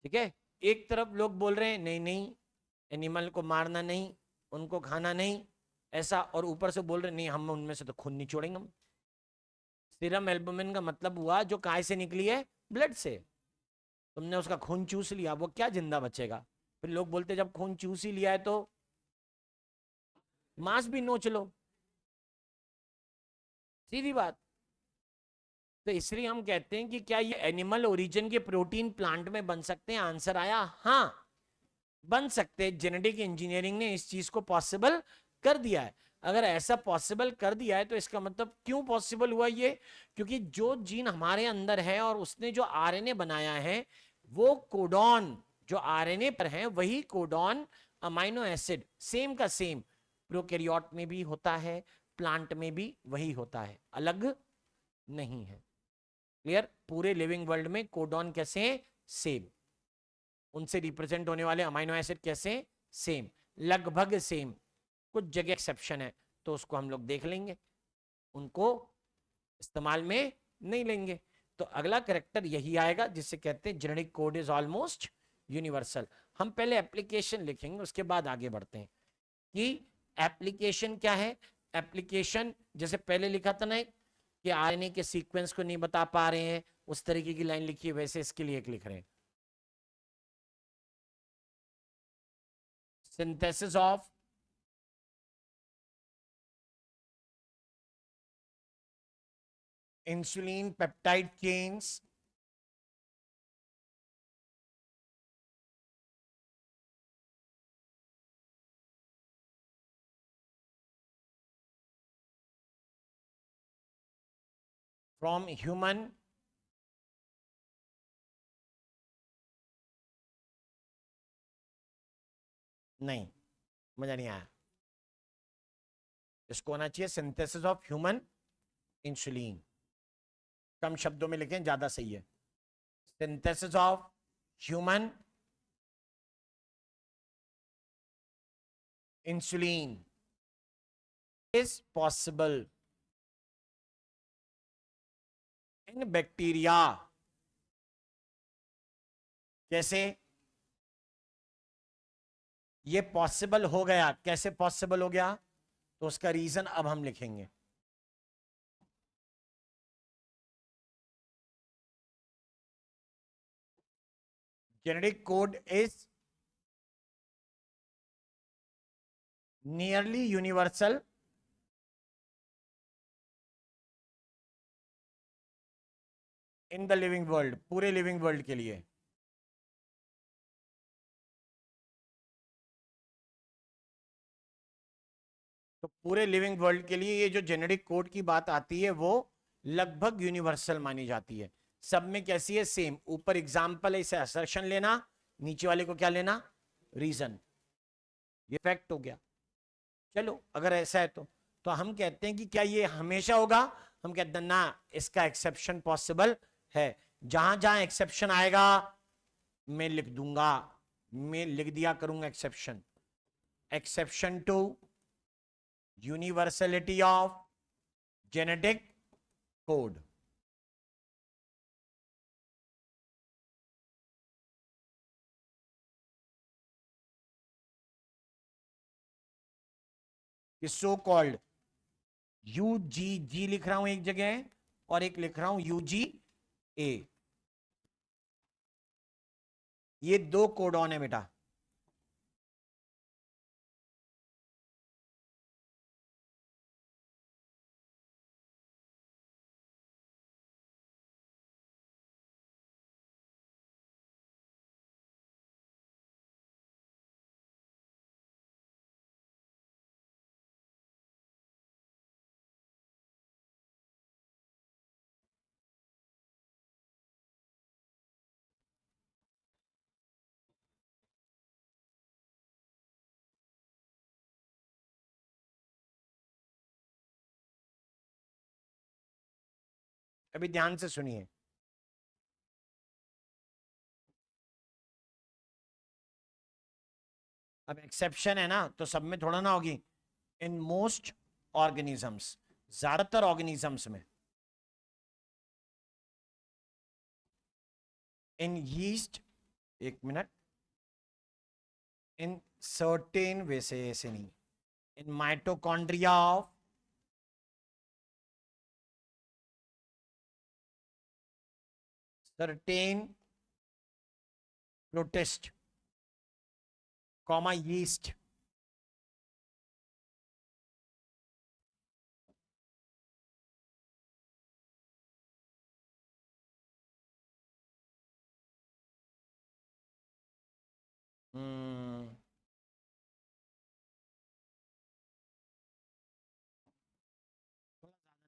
ठीक है, एक तरफ लोग बोल रहे हैं नहीं नहीं, एनिमल को मारना नहीं, उनको खाना नहीं, ऐसा, और ऊपर से बोल रहे नहीं हम उनमें से तो खून निचोड़ेंगे हम। सीरम एल्बुमिन का मतलब हुआ जो काय से निकली है, ब्लड से। तुमने उसका खून चूस लिया, वो क्या जिंदा बचेगा? फिर लोग बोलते जब खून चूस ही लिया है तो मांस भी नोच लो, सीधी बात। तो इसलिए हम कहते हैं कि क्या ये एनिमल ओरिजिन के प्रोटीन प्लांट में बन सकते हैं? आंसर आया हाँ, बन सकते हैं। जेनेटिक इंजीनियरिंग ने इस चीज को पॉसिबल कर दिया है। अगर ऐसा पॉसिबल कर दिया है तो इसका मतलब क्यों पॉसिबल हुआ ये? क्योंकि जो जीन हमारे अंदर है और उसने जो आरएनए बनाया है, वो कोडॉन जो आरएनए पर है वही कोडॉन अमाइनो एसिड सेम का सेम प्रोकैरियोट में भी होता है, प्लांट में भी वही होता है, अलग नहीं है। क्लियर? पूरे लिविंग वर्ल्ड में कोडॉन कैसे हैं? सेम। उनसे रिप्रेजेंट होने वाले अमाइनो एसिड कैसे? सेम, लगभग सेम। कुछ जगह एक्सेप्शन है तो उसको हम लोग देख लेंगे, उनको इस्तेमाल में नहीं लेंगे। तो अगला करेक्टर यही आएगा जिसे कहते हैं genetic code is almost universal. हम पहले एप्लीकेशन लिखेंगे, उसके बाद आगे बढ़ते हैं कि एप्लीकेशन क्या है। एप्लीकेशन जैसे पहले लिखा था ना कि आरएनए के सीक्वेंस को नहीं बता पा रहे हैं, उस तरीके की लाइन लिखी है, वैसे इसके लिए एक लिख रहे हैं, synthesis of insulin peptide chains from human नहीं, मजा नहीं आया। इसको होना चाहिए सिंथेसिस ऑफ ह्यूमन इंसुलिन। कम शब्दों में लिखें, ज्यादा सही है। Synthesis of human insulin is possible in bacteria. कैसे ये पॉसिबल हो गया? कैसे पॉसिबल हो गया? तो उसका रीजन अब हम लिखेंगे। Genetic code is nearly universal in the living world, पूरे लिविंग वर्ल्ड के लिए। तो पूरे लिविंग वर्ल्ड के लिए ये जो जेनेटिक कोड की बात आती है वो लगभग यूनिवर्सल मानी जाती है। सब में कैसी है? सेम। ऊपर एग्जाम्पल है, इसे असर्शन लेना, नीचे वाले को क्या लेना? रीजन। ये फैक्ट हो गया। चलो अगर ऐसा है तो हम कहते हैं कि क्या ये हमेशा होगा? हम कहते हैं ना, इसका एक्सेप्शन पॉसिबल है। जहां जहां एक्सेप्शन आएगा मैं लिख दूंगा, मैं लिख दिया करूंगा exception. Exception to universality of genetic code. So called U G, G लिख रहा हूं एक जगह और एक लिख रहा हूं यू जी ए, ये दो कोडॉन है बेटा। अभी ध्यान से सुनिए। अब एक्सेप्शन है ना, तो सब में थोड़ा ना होगी। इन मोस्ट ऑर्गेनिजम्स, ज्यादातर ऑर्गेनिजम्स में। इन यीस्ट, एक मिनट, इन certain वैसे ऐसे नहीं, in mitochondria of certain protist, comma yeast. हम्म,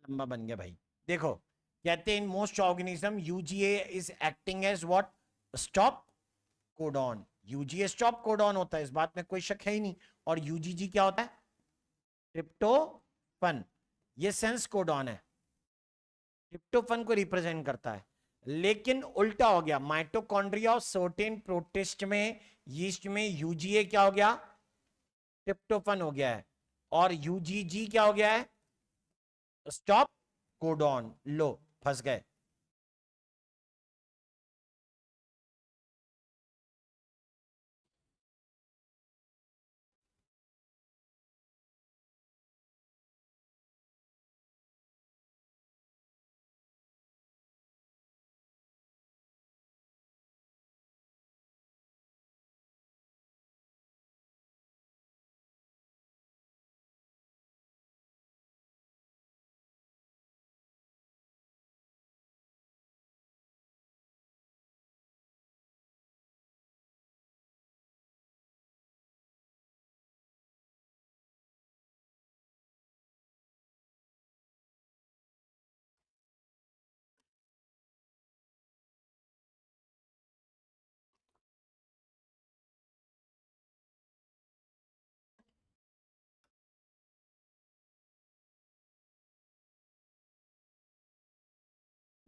लंबा बन गया भाई। देखो, कहते हैं in most organism UGA is acting as what, stop codon. UGA stop codon होता है, इस बात में कोई शक है ही नहीं। और यूजीजी क्या होता है, ट्रिप्टोफन, ये सेंस कोडॉन है, ट्रिप्टोफन को रिप्रेजेंट करता है। लेकिन उल्टा हो गया, माइटोकॉन्ड्रिया और सर्टेन प्रोटिस्ट में, यीस्ट में यूजीए क्या हो गया, ट्रिप्टोफन हो गया है, और यूजीजी क्या हो गया है, स्टॉप कोडॉन। लो, फंस गए।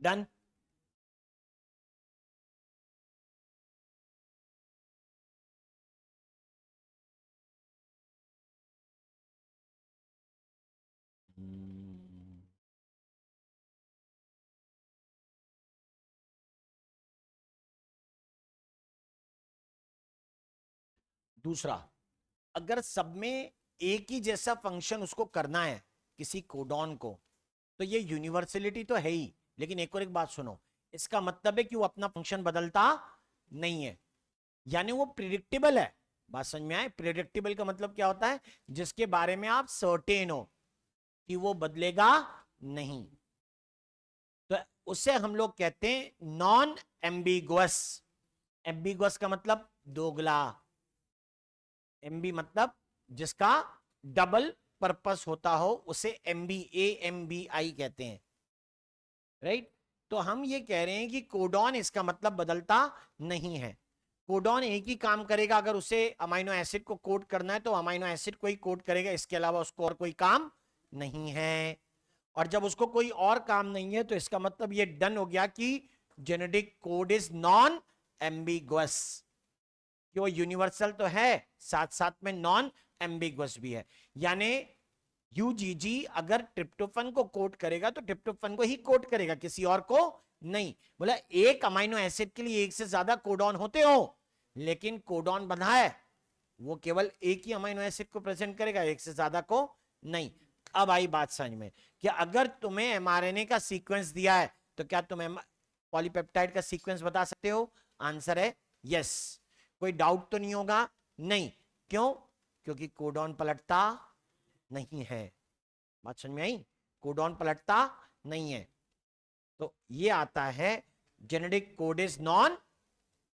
डन। दूसरा, अगर सब में एक ही जैसा फंक्शन उसको करना है किसी कोडॉन को, तो ये यूनिवर्सलिटी तो है ही, लेकिन एक और एक बात सुनो, इसका मतलब है कि वो अपना फंक्शन बदलता नहीं है, यानी वो प्रिडिक्टेबल है। बात समझ में आए, प्रिडिक्टेबल का मतलब क्या होता है, जिसके बारे में आप सर्टेन हो कि वो बदलेगा नहीं, तो उसे हम लोग कहते हैं नॉन एम्बिगुअस। एम्बिगुअस का मतलब दोगला, एमबी मतलब जिसका डबल पर्पस होता हो, उसे एमबी आई कहते हैं, राइट। तो हम ये कह रहे हैं कि कोडॉन इसका मतलब बदलता नहीं है। कोडॉन एक ही काम करेगा, अगर उसे अमाइनो एसिड को कोड करना है तो अमाइनो एसिड को ही कोड करेगा, इसके अलावा उसको और कोई काम नहीं है। और जब उसको कोई और काम नहीं है, तो इसका मतलब ये डन हो गया कि genetic code is non ambiguous, कि वो यूनिवर्सल तो है, साथ साथ में नॉन एम्बिगुअस भी है। यानी यूजीजी अगर ट्रिप्टोफन को कोड करेगा तो ट्रिप्टोफन को ही कोड करेगा, किसी और को नहीं। बोला एक अमाइनो एसिड के लिए एक से ज्यादा कोडॉन होते हो, लेकिन कोडॉन बंधा है, वो केवल एक ही अमाइनो एसिड को प्रेजेंट करेगा, एक से ज्यादा को नहीं। अब आई बात समझ में कि अगर तुम्हें एमआरएनए का सीक्वेंस दिया है, तो क्या तुम पॉलीपेप्टाइड का सीक्वेंस बता सकते हो? आंसर है यस। कोई डाउट तो नहीं होगा? नहीं। क्यों? क्योंकि कोडॉन पलटता नहीं है। बात समझ में आई? कोडॉन पलटता नहीं है। तो ये आता है genetic code is non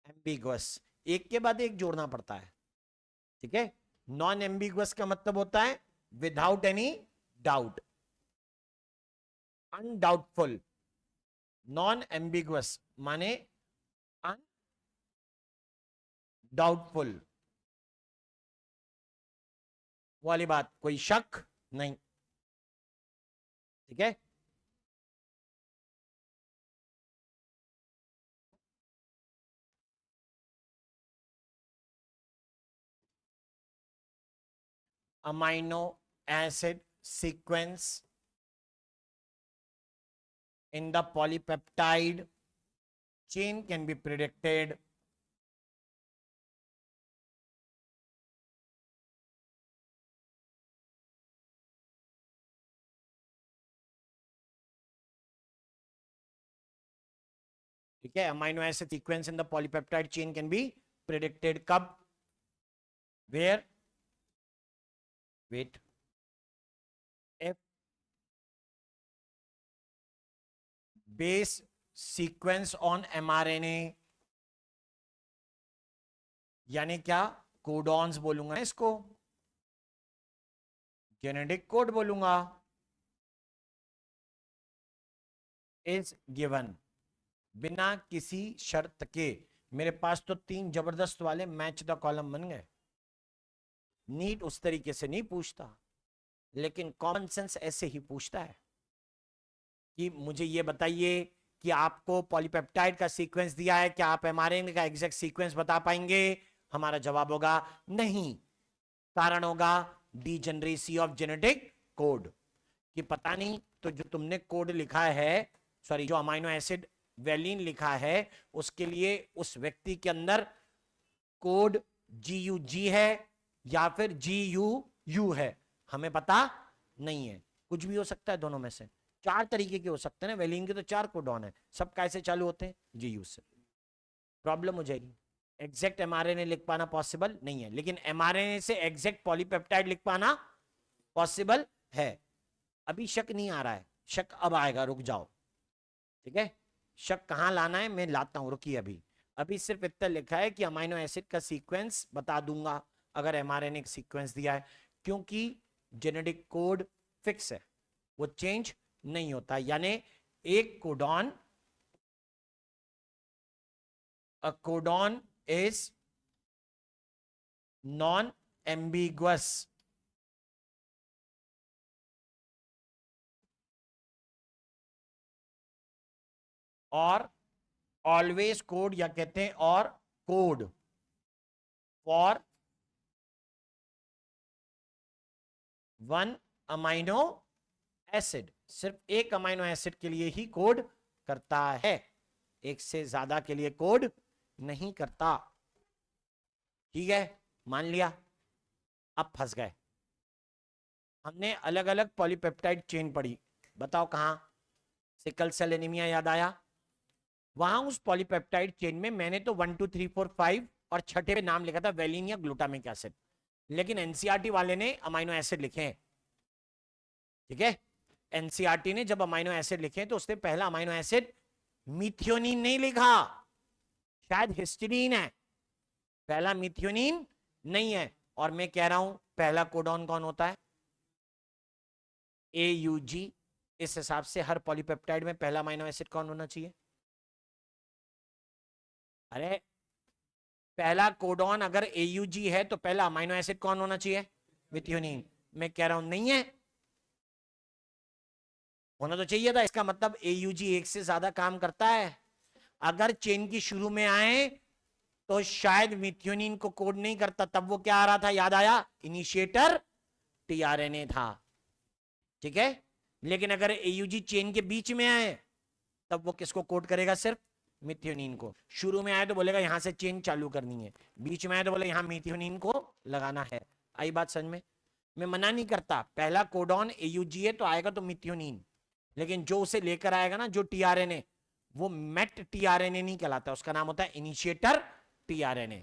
ambiguous. एक के बाद एक जोड़ना पड़ता है, ठीक है। नॉन एम्बिगुअस का मतलब होता है without any doubt, undoubtful. Non ambiguous माने अनडाउटफुल वाली बात, कोई शक नहीं, ठीक है। Amino acid sequence in the polypeptide chain, can be predicted ठीक है, amino acid sequence in the polypeptide chain can be predicted कब, where, wait, if base sequence on mRNA, यानी क्या, कोडॉन्स बोलूंगा इसको, जेनेटिक कोड बोलूंगा, इज गिवन, बिना किसी शर्त के। मेरे पास तो 3 जबरदस्त वाले मैच द कॉलम बन गए। नीट उस तरीके से नहीं पूछता, लेकिन कॉमन सेंस ऐसे ही पूछता है कि मुझे ये बताइए कि आपको पॉलीपेप्टाइड का सीक्वेंस दिया है, क्या आप एमआरएनए का एग्जैक्ट सीक्वेंस बता पाएंगे? हमारा जवाब होगा नहीं। कारण होगा डीजनरेसी ऑफ जेनेटिक कोड, कि पता नहीं, तो जो तुमने कोड लिखा है, सॉरी, जो अमाइनो एसिड वैलिन लिखा है, उसके लिए उस व्यक्ति के अंदर कोड GUG है या फिर GUU है, हमें पता नहीं है। कुछ भी हो सकता है दोनों में से, 4 तरीके के हो सकते हैं ना, वैलिन के तो 4 कोडॉन है, सब कैसे चालू होते हैं, GU से। प्रॉब्लम हो जाएगी। एग्जैक्ट एमआरएनए लिख पाना पॉसिबल नहीं है, लेकिन एमआरएनए से एग्जैक्ट पॉलीपेप्टाइड लिख पाना पॉसिबल है। अभी शक नहीं आ रहा है, शक अब आएगा, रुक जाओ। ठीक है, शक कहां लाना है मैं लाता हूं, रुकिए। अभी सिर्फ इतना लिखा है कि अमाइनो एसिड का सीक्वेंस बता दूंगा अगर एमआरएनए का सीक्वेंस दिया है, क्योंकि जेनेटिक कोड फिक्स है, वो चेंज नहीं होता। यानी एक codon, a codon is non ambiguous, और ऑलवेज कोड, या कहते हैं और कोड फॉर 1 अमाइनो एसिड, सिर्फ एक अमाइनो एसिड के लिए ही कोड करता है, एक से ज्यादा के लिए कोड नहीं करता। ठीक है, मान लिया। अब फंस गए, हमने अलग अलग पॉलीपेप्टाइड चेन पढ़ी, बताओ कहां, सिकल सेल एनीमिया याद आया, वहां उस पॉलीपेप्टाइड चेन में मैंने तो 1 2 3 4 5 और छठे पे नाम लिखा था वैलिन या ग्लूटामिक एसिड, लेकिन एनसीईआरटी वाले ने अमाइनो एसिड लिखे हैं। ठीक है, एनसीईआरटी ने जब अमाइनो एसिड लिखे तो उसने पहला अमाइनो एसिड मिथियोनिन नहीं लिखा, शायद हिस्टीडीन है, पहला मिथियोनिन नहीं है। और मैं कह रहा हूं पहला कोडॉन कौन होता है, AUG। इस हिसाब से हर पॉलीपेप्टाइड में पहला अमाइनो एसिड कौन होना चाहिए? अरे पहला कोडॉन अगर AUG है तो पहला अमाइनो एसिड कौन होना चाहिए? मिथियोनिन। मैं कह रहा हूं नहीं है, होना तो चाहिए था। इसका मतलब AUG एक से ज्यादा काम करता है। अगर चेन की शुरू में आए तो शायद मिथियोनिन को कोड नहीं करता, तब वो क्या आ रहा था, याद आया, इनिशिएटर tRNA था। ठीक है, लेकिन अगर AUG चेन के बीच में आए तब वो किसको कोड करेगा? सिर्फ मिथियोनिन को। शुरू में आए तो बोलेगा यहां से चेन चालू करनी है, बीच में आए तो बोले यहां मिथियोनिन को लगाना है। आई बात समझ में? मैं मना नहीं करता, पहला कोडॉन AUG है तो आएगा तो मिथियोनिन, लेकिन जो उसे लेकर आएगा ना, जो tRNA, वो मेट tRNA नहीं कहलाता, उसका नाम होता है इनिशिएटर tRNA।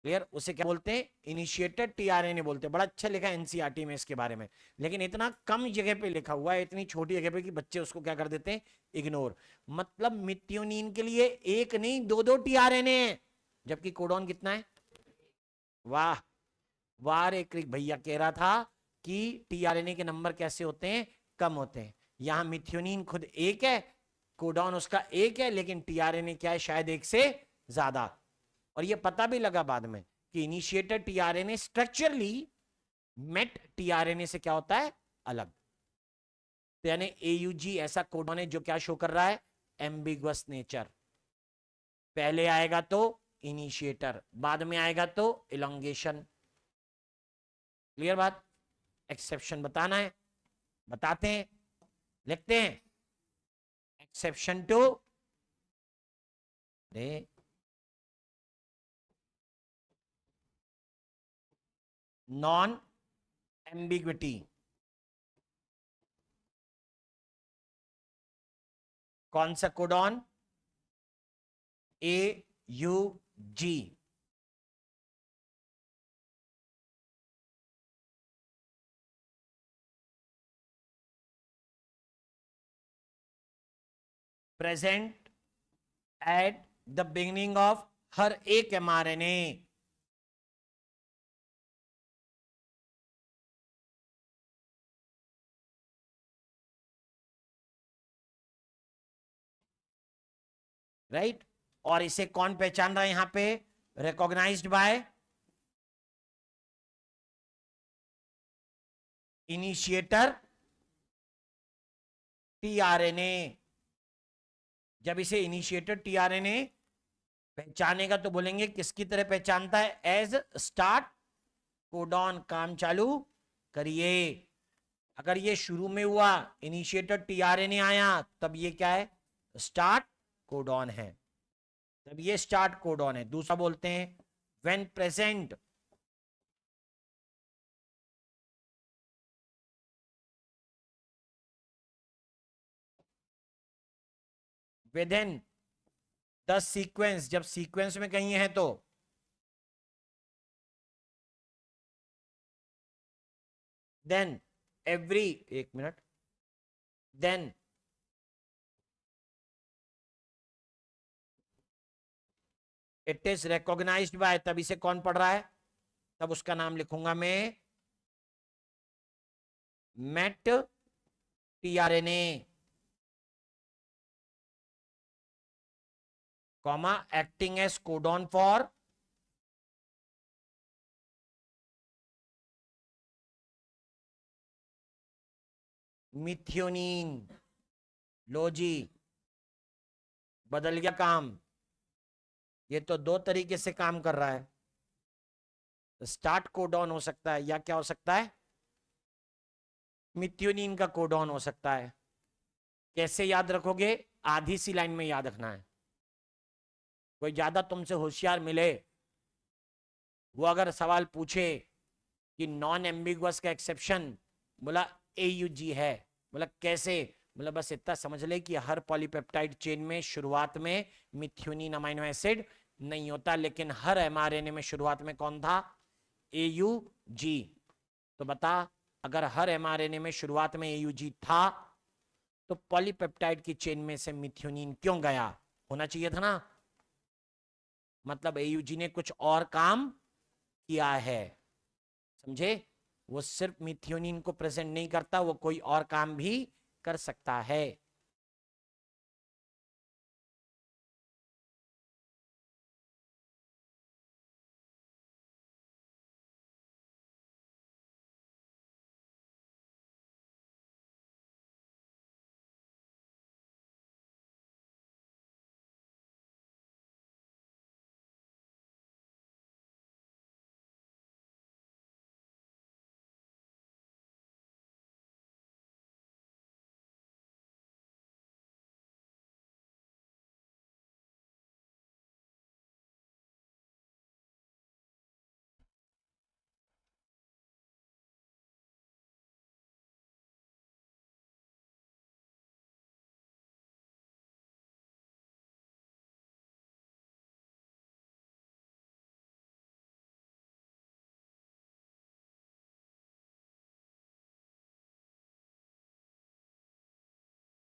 क्लियर? उसे क्या बोलते हैं? इनिशिएटेड tRNA बोलते हैं। बड़ा अच्छा लिखा है एनसीईआरटी में इसके बारे में, लेकिन इतना कम जगह पे लिखा हुआ है, इतनी छोटी जगह पे कि बच्चे उसको क्या कर देते हैं, इग्नोर। मतलब मिथियोनिन के लिए एक नहीं, 2 tRNA है, जबकि कोडॉन कितना है? वाह वाह रे क्रिक भैया कह रहा था कि tRNA के नंबर कैसे होते हैं? कम होते हैं। यहां मिथियोनिन खुद एक है, कोडॉन उसका एक है, लेकिन tRNA क्या है? शायद एक से ज्यादा। और ये पता भी लगा बाद में कि initiated tRNA structurally met tRNA से क्या होता है? अलग। तो यानी AUG ऐसा कोडॉन है जो क्या शो कर रहा है? Ambiguous nature. पहले आएगा तो इनिशिएटर, बाद में आएगा तो इलोंगेशन। क्लियर बात? एक्सेप्शन बताना है, बताते हैं, लिखते हैं। Exception to non ambiguity. कौन सा codon? AUG। Present at the beginning of हर एक mRNA। राइट, और इसे कौन पहचान रहा है यहां पे? Recognised by initiator tRNA. जब इसे इनिशिएटर टीआरएनए पहचानेगा तो बोलेंगे किसकी तरह पहचानता है? As start codon. काम चालू करिए। अगर ये शुरू में हुआ, इनिशिएटर टीआरएनए आया, तब ये क्या है? स्टार्ट कोडॉन है, तब ये स्टार्ट कोडॉन है। दूसरा बोलते हैं when present within the sequence, जब सीक्वेंस में कहीं है तो देन एवरी, एक minute, then it is recognised by, तब इसे कौन पढ़ रहा है? तब उसका नाम लिखूंगा मैं met tRNA, comma acting as codon for methionine. लो जी, बदल गया काम। ये तो दो तरीके से काम कर रहा है। स्टार्ट कोडॉन हो सकता है, या क्या हो सकता है? मिथियोनिन का कोडॉन हो सकता है। कैसे याद रखोगे? आधी सी लाइन में याद रखना है। कोई ज्यादा तुमसे होशियार मिले, वो अगर सवाल पूछे कि नॉन एम्बिगुअस का एक्सेप्शन, बोला AUG है, बोला कैसे, बोला बस इतना समझ ले कि हर पॉलीपेप्टाइड चेन में शुरुआत में मिथ्योनिन अमाइनो एसिड नहीं होता, लेकिन हर mRNA में शुरुआत में कौन था? AUG। तो बता, अगर हर mRNA में शुरुआत में AUG था, तो पॉलीपेप्टाइड की चेन में से मिथ्योनिन क्यों गया? होना चाहिए था ना। मतलब AUG ने कुछ और काम किया है, समझे? वो सिर्फ मिथियोनिन को प्रेजेंट नहीं करता, वो कोई और काम भी कर सकता है।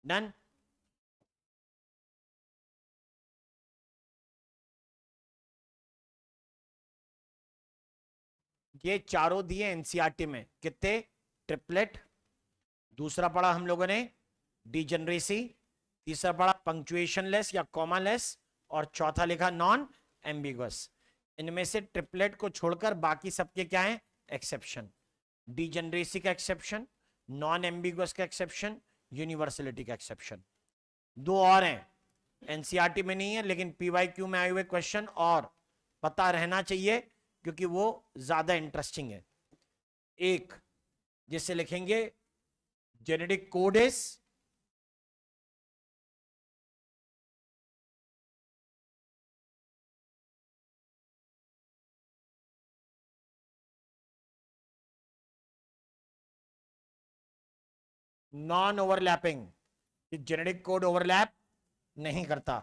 डन। ये चारों दिए एनसीईआरटी में, कितने? ट्रिपलेट। दूसरा पढ़ा हम लोगों ने डिजनरेसी, तीसरा पढ़ा पंक्चुएशन लेस या कॉमा लेस, और चौथा लिखा नॉन एम्बिगुअस। इनमें से ट्रिपलेट को छोड़कर बाकी सबके क्या है? एक्सेप्शन। डिजनरेसी का एक्सेप्शन, नॉन एम्बिगुअस का एक्सेप्शन, यूनिवर्सलिटी का एक्सेप्शन। दो और हैं, एनसीईआरटी में नहीं है, लेकिन पीवाईक्यू में आए हुए क्वेश्चन और पता रहना चाहिए, क्योंकि वो ज्यादा इंटरेस्टिंग है। एक, जिसे लिखेंगे genetic code is non overlapping, genetic code overlap नहीं करता।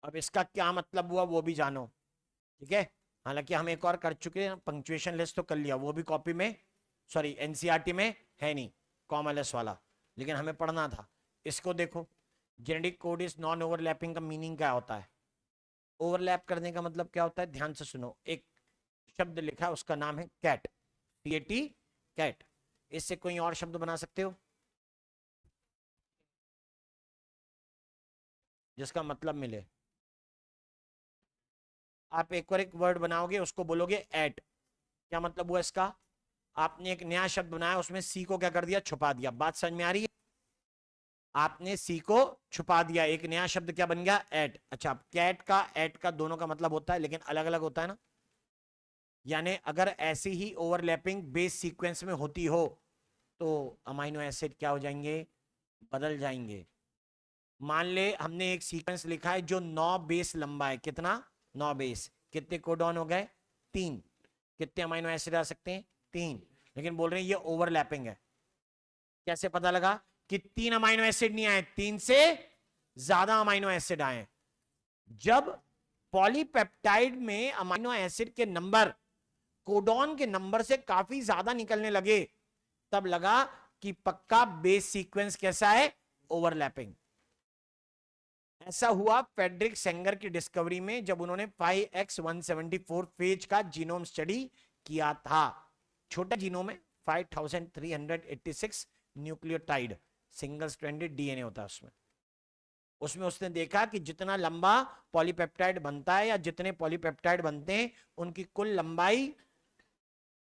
अब इसका क्या मतलब हुआ वो भी जानो, ठीक है। हालांकि हम एक और कर चुके हैं, पंक्चुएशन लेस तो कर लिया, वो भी कॉपी में, सॉरी एनसीईआरटी में है नहीं कॉमा लेस वाला, लेकिन हमें पढ़ना था। इसको देखो, genetic code is non overlapping का मीनिंग क्या होता है? ओवरलैप करने का मतलब क्या होता है, ध्यान से सुनो। एक शब्द लिखा है, उसका नाम है कैट, CAT, कैट। इससे कोई और शब्द बना सकते हो जिसका मतलब मिले? आप एक और एक वर्ड बनाओगे, उसको बोलोगे एट, क्या मतलब हुआ इसका? आपने एक नया शब्द बनाया, उसमें सी को क्या कर दिया, छुपा दिया। बात समझ में आ रही है? आपने सी को छुपा दिया, एक नया शब्द क्या बन गया, एट। अच्छा, कैट का एट का दोनों का मतलब होता है, लेकिन अलग अलग होता है ना। यानी अगर ऐसी ही ओवरलैपिंग बेस सीक्वेंस में होती हो तो अमाइनो एसिड क्या हो जाएंगे, बदल जाएंगे। मान ले हमने एक सीक्वेंस लिखा है जो 9 बेस लंबा है, कितना, 9 बेस, कितने कोडॉन हो गए, 3। कितने अमाइनो एसिड आ सकते हैं, 3। लेकिन बोल रहे हैं ये ओवरलैपिंग है। कैसे पता लगा कि 3 अमाइनो एसिड नहीं आए, 3 से ज्यादा अमाइनो एसिड आए? जब पॉलीपेप्टाइड में अमाइनो एसिड के नंबर कोडॉन के नंबर से काफी ज्यादा निकलने लगे, तब लगा कि पक्का बेस सीक्वेंस कैसा है, ओवरलैपिंग। ऐसा हुआ फ्रेडरिक सेंगर की डिस्कवरी में, जब उन्होंने 5X174 फेज का जीनोम स्टडी किया था। छोटा जीनोम है, 5386 न्यूक्लियोटाइड, सिंगल स्ट्रैंडेड DNA होता है उसमें। उसमें उसने देखा कि जितना लंबा पॉलीपेप्टाइड बनता है, या जितने पॉलीपेप्टाइड बनते हैं, उनकी कुल लंबाई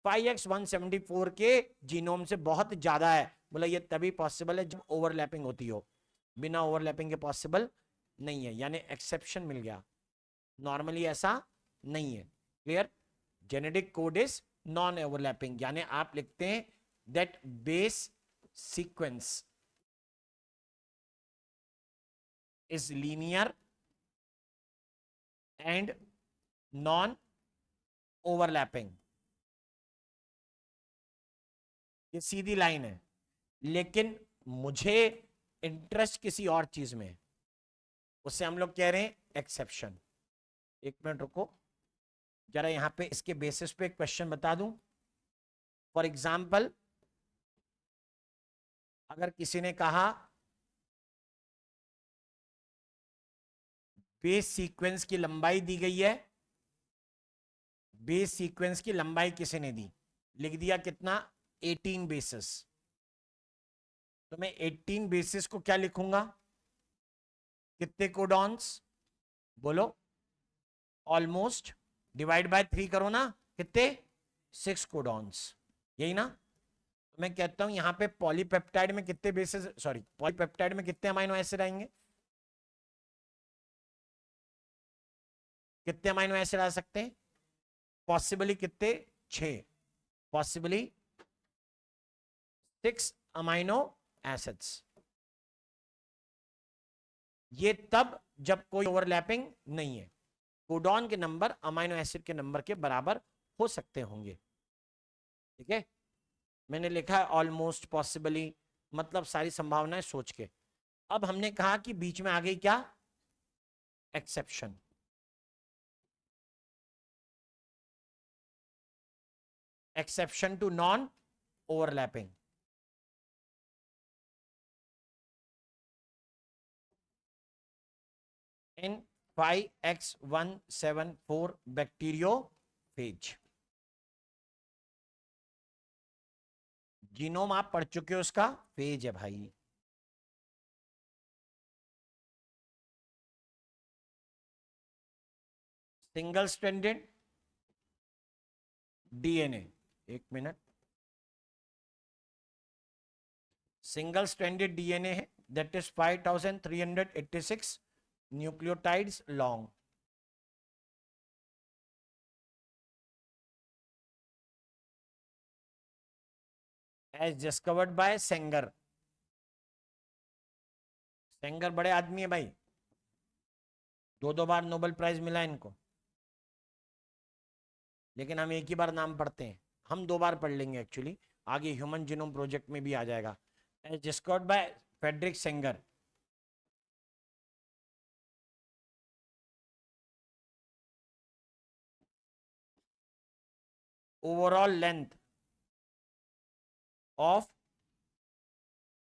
5X174 के जीनोम से बहुत ज्यादा है। बोला ये तभी पॉसिबल है जब ओवरलैपिंग होती हो, बिना ओवरलैपिंग के पॉसिबल नहीं है, यानी एक्सेप्शन मिल गया। नॉर्मली ऐसा नहीं है। Clear? Genetic code is non overlapping, यानी आप लिखते हैं that base sequence is linear and non overlapping. ये सीधी लाइन है, लेकिन मुझे इंटरेस्ट किसी और चीज में है, उससे हम लोग कह रहे हैं एक्सेप्शन। एक मिनट रुको, जरा यहां पे इसके बेसिस पे एक क्वेश्चन बता दूं। फॉर एग्जाम्पल, अगर किसी ने कहा बेस सीक्वेंस की लंबाई दी गई है, बेस सीक्वेंस की लंबाई किसी ने दी, लिख दिया कितना, 18 बेसिस। तो मैं 18 बेसिस को क्या लिखूंगा, कितने कोडॉन्स, बोलो, ऑलमोस्ट, डिवाइड बाय 3 करो ना, कितने, 6 कोडॉन्स, यही ना। तो मैं कहता हूं यहां पे पॉलीपेप्टाइड में कितने बेसिस, सॉरी पॉलीपेप्टाइड में कितने अमाइनो एसिड आएंगे, कितने अमाइनो एसिड आ सकते हैं, पॉसिबली कितने, 6, पॉसिबली 6 अमाइनो एसिड्स। ये तब जब कोई ओवरलैपिंग नहीं है, कोडॉन के नंबर अमाइनो एसिड के नंबर के बराबर हो सकते होंगे। ठीक है, मैंने लिखा है ऑलमोस्ट, पॉसिबली, मतलब सारी संभावनाएं सोच के। अब हमने कहा कि बीच में आ गई क्या, exception. Exception to non overlapping. In 5X174 bacteriophage. Genome आप पढ़ चुके हो, उसका फेज है भाई। सिंगल स्ट्रैंडेड DNA, एक मिनट, सिंगल स्ट्रैंडेड DNA है, that is 5386 nucleotides long. As discovered by Sanger. Sanger बड़े आदमी है भाई, 2 2 बार नोबेल प्राइज मिला इनको, लेकिन हम एक ही बार नाम पढ़ते हैं। हम 2 बार पढ़ लेंगे एक्चुअली, आगे ह्यूमन जीनोम प्रोजेक्ट में भी आ जाएगा। As discovered by Frederick Sanger. Overall length of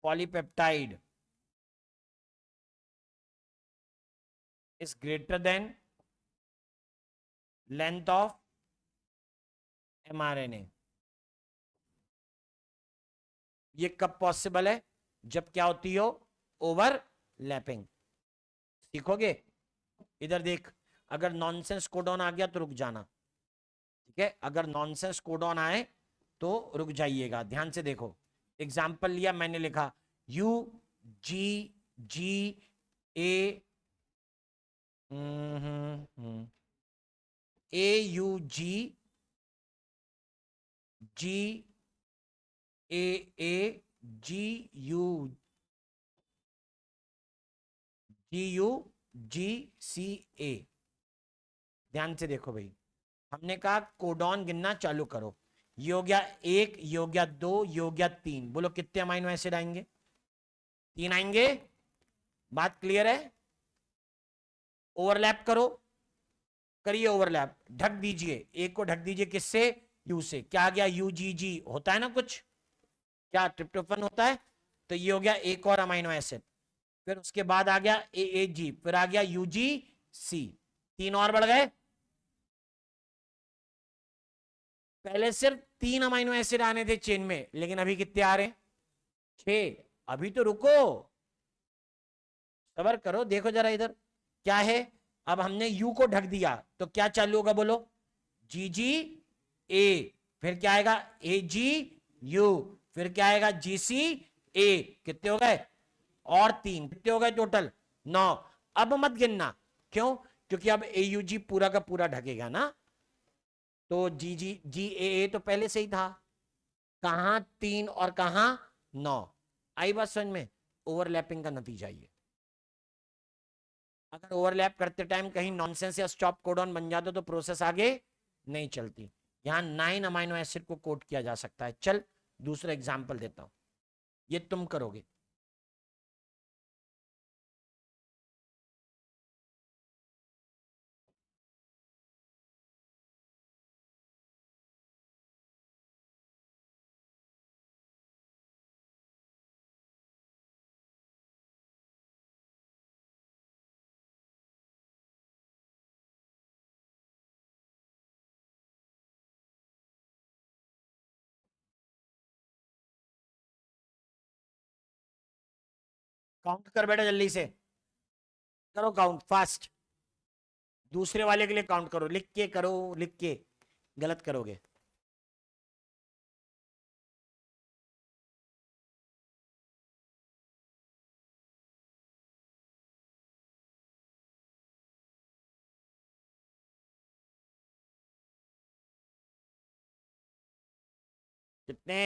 polypeptide is greater than length of mRNA। ये कब पॉसिबल है? जब क्या होती हो? ओवरलैपिंग। सीखोगे? इधर देख, अगर नॉनसेंस कोडॉन आ गया तो रुक जाना, ठीक है? अगर नॉनसेंस कोडॉन आए तो रुक जाइएगा, ध्यान से देखो। एग्जाम्पल लिया मैंने, लिखा U G G A A U G G A A G U G U G C A. ध्यान से देखो भाई, हमने कहा कोडॉन गिनना चालू करो। ये हो गया एक, ये हो गया दो, ये हो गया तीन। बोलो कितने अमाइनो एसिड आएंगे? तीन आएंगे। बात क्लियर है? ओवरलैप करो, करिए ओवरलैप, ढक दीजिए, एक को ढक दीजिए किससे? यू से। क्या आ गया? यू जी जी होता है ना कुछ, क्या ट्रिप्टोफन होता है? तो ये हो गया एक और अमाइनो एसिड। फिर उसके बाद आ गया ए ए जी, फिर आ गया यू जी सी, तीन और बढ़ गए। पहले सिर्फ तीन अमाइनो एसिड आने थे चेन में, लेकिन अभी कितने आ रहे हैं? छह। अभी तो रुको, सबर करो, देखो जरा इधर क्या है। अब हमने यू को ढक दिया तो क्या चालू होगा? बोलो जी जी ए, फिर क्या आएगा? ए जी यू, फिर क्या आएगा? जी सी ए। कितने हो गए? और तीन, कितने हो गए टोटल? 9। अब मत गिनना, क्यों? क्योंकि अब ए यू जी पूरा का पूरा ढकेगा ना, तो जी जी जी ए तो पहले से ही था। कहां तीन और कहां 9? आई बात समझ में? ओवरलैपिंग का नतीजा ये। अगर ओवरलैप करते टाइम कहीं नॉनसेंस या स्टॉप कोडॉन बन जाता तो प्रोसेस आगे नहीं चलती। यहां 9 अमाइनो एसिड को कोड किया जा सकता है। चल दूसरा एग्जांपल देता हूं, ये तुम करोगे। काउंट कर बेटा जल्दी से, करो काउंट फास्ट। दूसरे वाले के लिए काउंट करो, लिख के करो, लिख के, गलत करोगे। कितने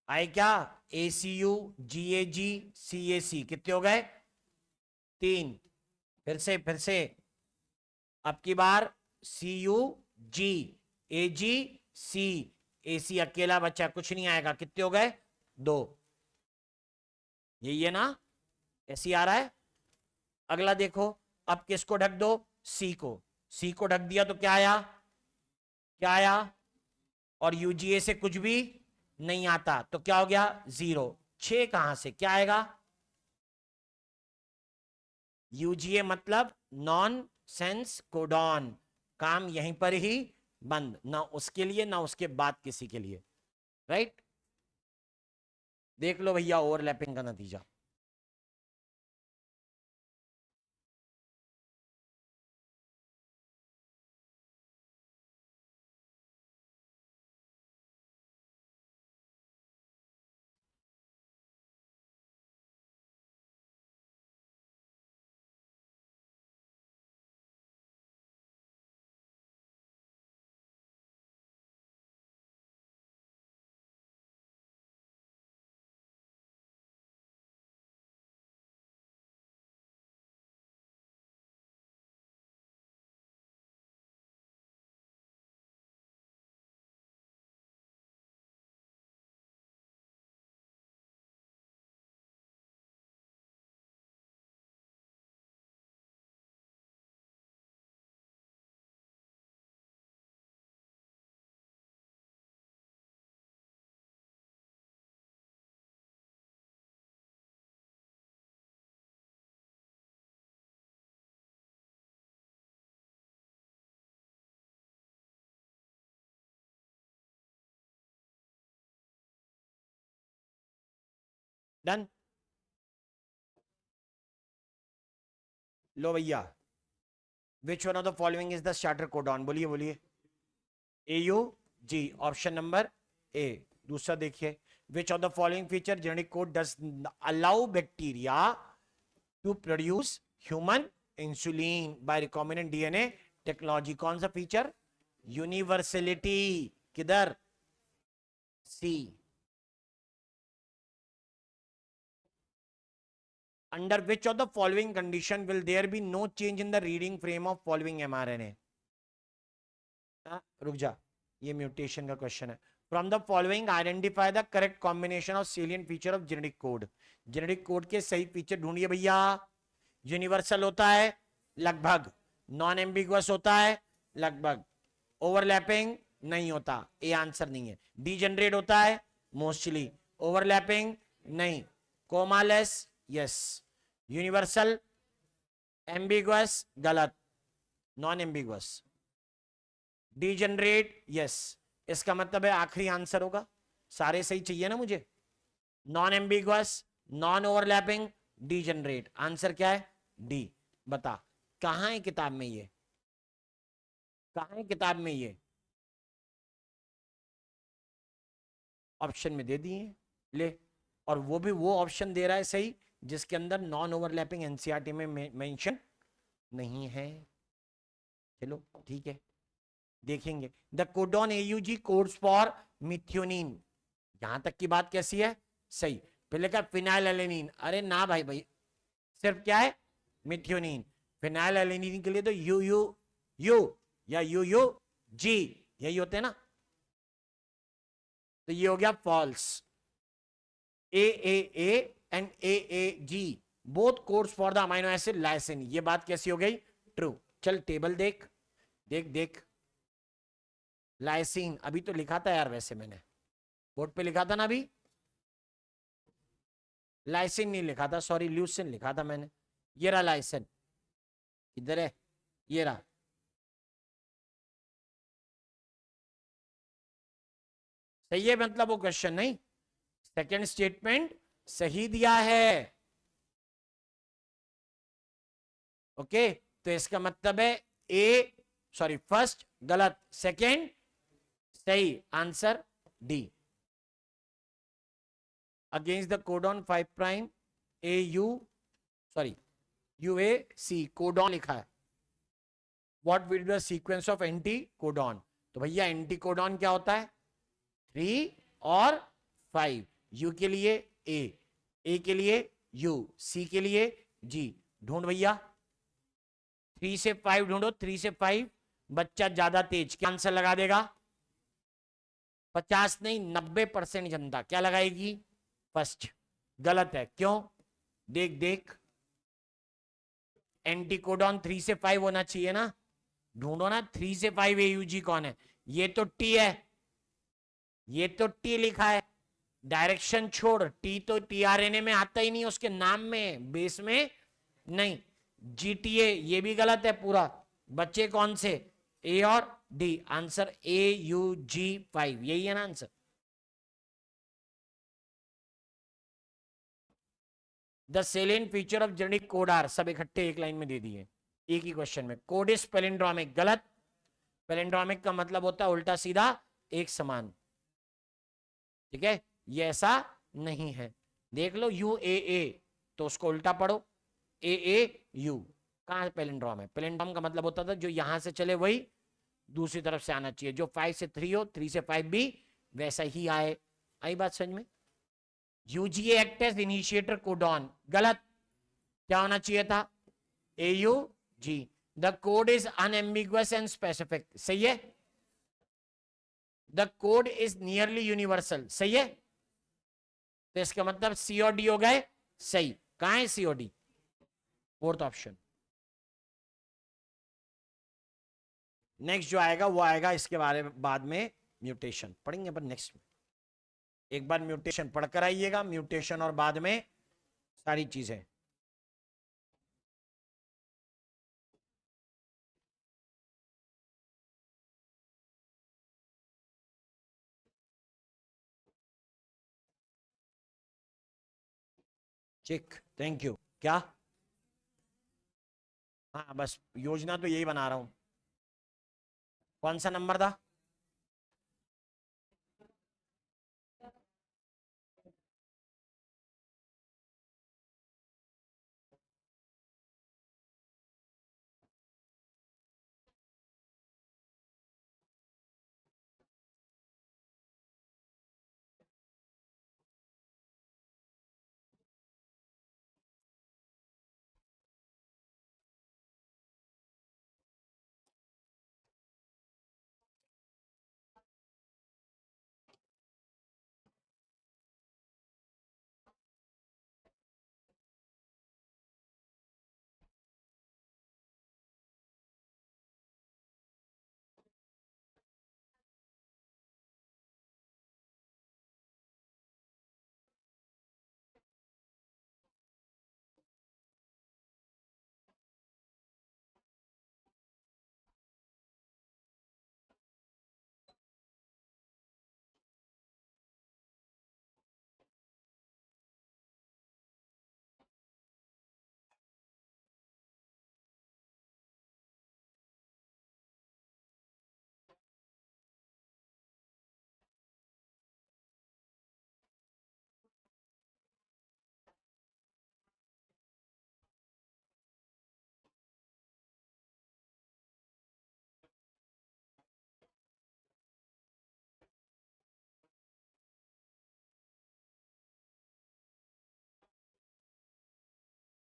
आए? क्या? ए सी you ji A ji C ए सी, कितने हो गए? तीन। फिर से अब की बार सी you ji A ji C ए सी अकेला बच्चा, कुछ नहीं आएगा। कितने हो गए? दो। यही है ना? ऐसी आ रहा है। अगला देखो, अब किसको ढक दो? सी को। सी को ढक दिया तो क्या आया? क्या आया? और यूजीए से कुछ भी नहीं आता तो क्या हो गया? 0। 6 कहां से? क्या आएगा? यूजीए मतलब नॉन सेंस कोडॉन, काम यहीं पर ही बंद, ना उसके लिए ना उसके बाद किसी के लिए। राइट? देख लो भैया ओवरलैपिंग का नतीजा। डन। लो भैया, which one of the following is the starter codon, बोलिए बोलिए। AU G, option number A. दूसरा देखिए, which of the following feature genetic code does allow bacteria to produce human insulin by recombinant DNA technology. कौन सा फीचर? यूनिवर्सलिटी। किधर? C. Under which of the following condition will there be no change in the reading frame of following mRNA? रुक जा, ये म्यूटेशन का क्वेश्चन है। From the following identify the correct combination of salient feature of genetic code. Genetic code के सही फीचर ढूंढिए भैया। यूनिवर्सल होता है लगभग, नॉन एम्बिगुअस होता है लगभग, ओवरलैपिंग नहीं होता, ए आंसर नहीं है। डीजेनरेट होता है मोस्टली, ओवरलैपिंग नहीं, कोमालेस यस, यूनिवर्सल एम्बिगुअस गलत, नॉन एम्बिगुअस, डीजेनरेट यस। इसका मतलब है आखिरी आंसर होगा, सारे सही चाहिए ना मुझे। Non ambiguous, non overlapping, degenerate, answer क्या है? डी। बता कहां है किताब में ये, कहां है किताब में ये? ऑप्शन में दे दिए ले, और वो भी वो ऑप्शन दे रहा है सही जिसके अंदर नॉन ओवरलैपिंग एनसीईआरटी में मेंशन नहीं है। चलो ठीक है, देखेंगे। The codon AUG codes for methionine, यहां तक की बात कैसी है? सही। पहले क्या फिनाइल, अरे ना भाई भाई, सिर्फ क्या है? मिथ्योनिन। फिनाइल के लिए तो यू या जी यही होते हैं ना, तो ये हो गया false. AAA and AAG both codes for the amino acid lysine, ये बात कैसी हो गई? ट्रू। चल टेबल देख, देख देख, लाइसिन अभी तो लिखा था यार, वैसे मैंने बोर्ड पे लिखा था ना अभी, लाइसिन नहीं लिखा था, सॉरी ल्यूसिन लिखा था मैंने। ये रहा लाइसिन, इधर है, ये रहा। सही है मतलब वो क्वेश्चन नहीं, सेकंड स्टेटमेंट सही दिया है। ओके, तो इसका मतलब है ए, सॉरी फर्स्ट गलत, सेकंड सही, answer D. Against the codon 5 prime AU, sorry UAC codon लिखा है। What will be the sequence of anti codon? तो भैया एंटी कोडॉन क्या होता है? 3 और 5। यू के लिए ए के लिए यू, सी के लिए जी। ढूंढ भैया, 3 से 5 ढूंढो, 3 से 5। बच्चा ज्यादा तेज, क्या आंसर लगा देगा? 50 नहीं 90% जनता क्या लगाएगी? फर्स्ट। गलत है, क्यों? देख देख, एंटीकोडॉन 3 से 5 होना चाहिए ना, ढूंढो ना 3 से 5 AUG कौन है? ये तो टी है, ये तो टी लिखा है, डायरेक्शन छोड़, टी तो टीआरएनए में आता ही नहीं, उसके नाम में, बेस में नहीं। जीटीए ये भी गलत है पूरा। बच्चे कौन से? ए और डी, आंसर AUG5, यही है ना answer. The salient feature of genetic code are, सब इकट्ठे एक लाइन में दे दिए एक ही क्वेश्चन में। कोड इज पैलिंड्रोमिक, गलत। पैलिंड्रोमिक का मतलब होता है उल्टा सीधा एक समान, ठीक है, ये ऐसा नहीं है। देख लो UAA, तो उसको उल्टा पढ़ो, AAU। कहां पैलिंड्रोम है? पैलिंड्रोम का मतलब होता था जो यहां से चले वही दूसरी तरफ से आना चाहिए, जो 5 से 3 हो, 3 से 5 भी वैसा ही आए। आई बात समझ में? UGA act as initiator codon, गलत। क्या होना चाहिए था? AUG। The code is unambiguous and specific, सही है। The code is nearly universal, सही है। तो इसका मतलब सी और डी हो गए सही। कहां है सी और डी? Fourth option. नेक्स्ट जो आएगा वो आएगा इसके बारे में बाद में, म्यूटेशन पढ़ेंगे अपन नेक्स्ट में। एक बार म्यूटेशन पढ़कर आइएगा, म्यूटेशन और बाद में सारी चीजें। Check, thank you. क्या? हाँ बस योजना तो यही बना रहा हूं। कौन सा नंबर था?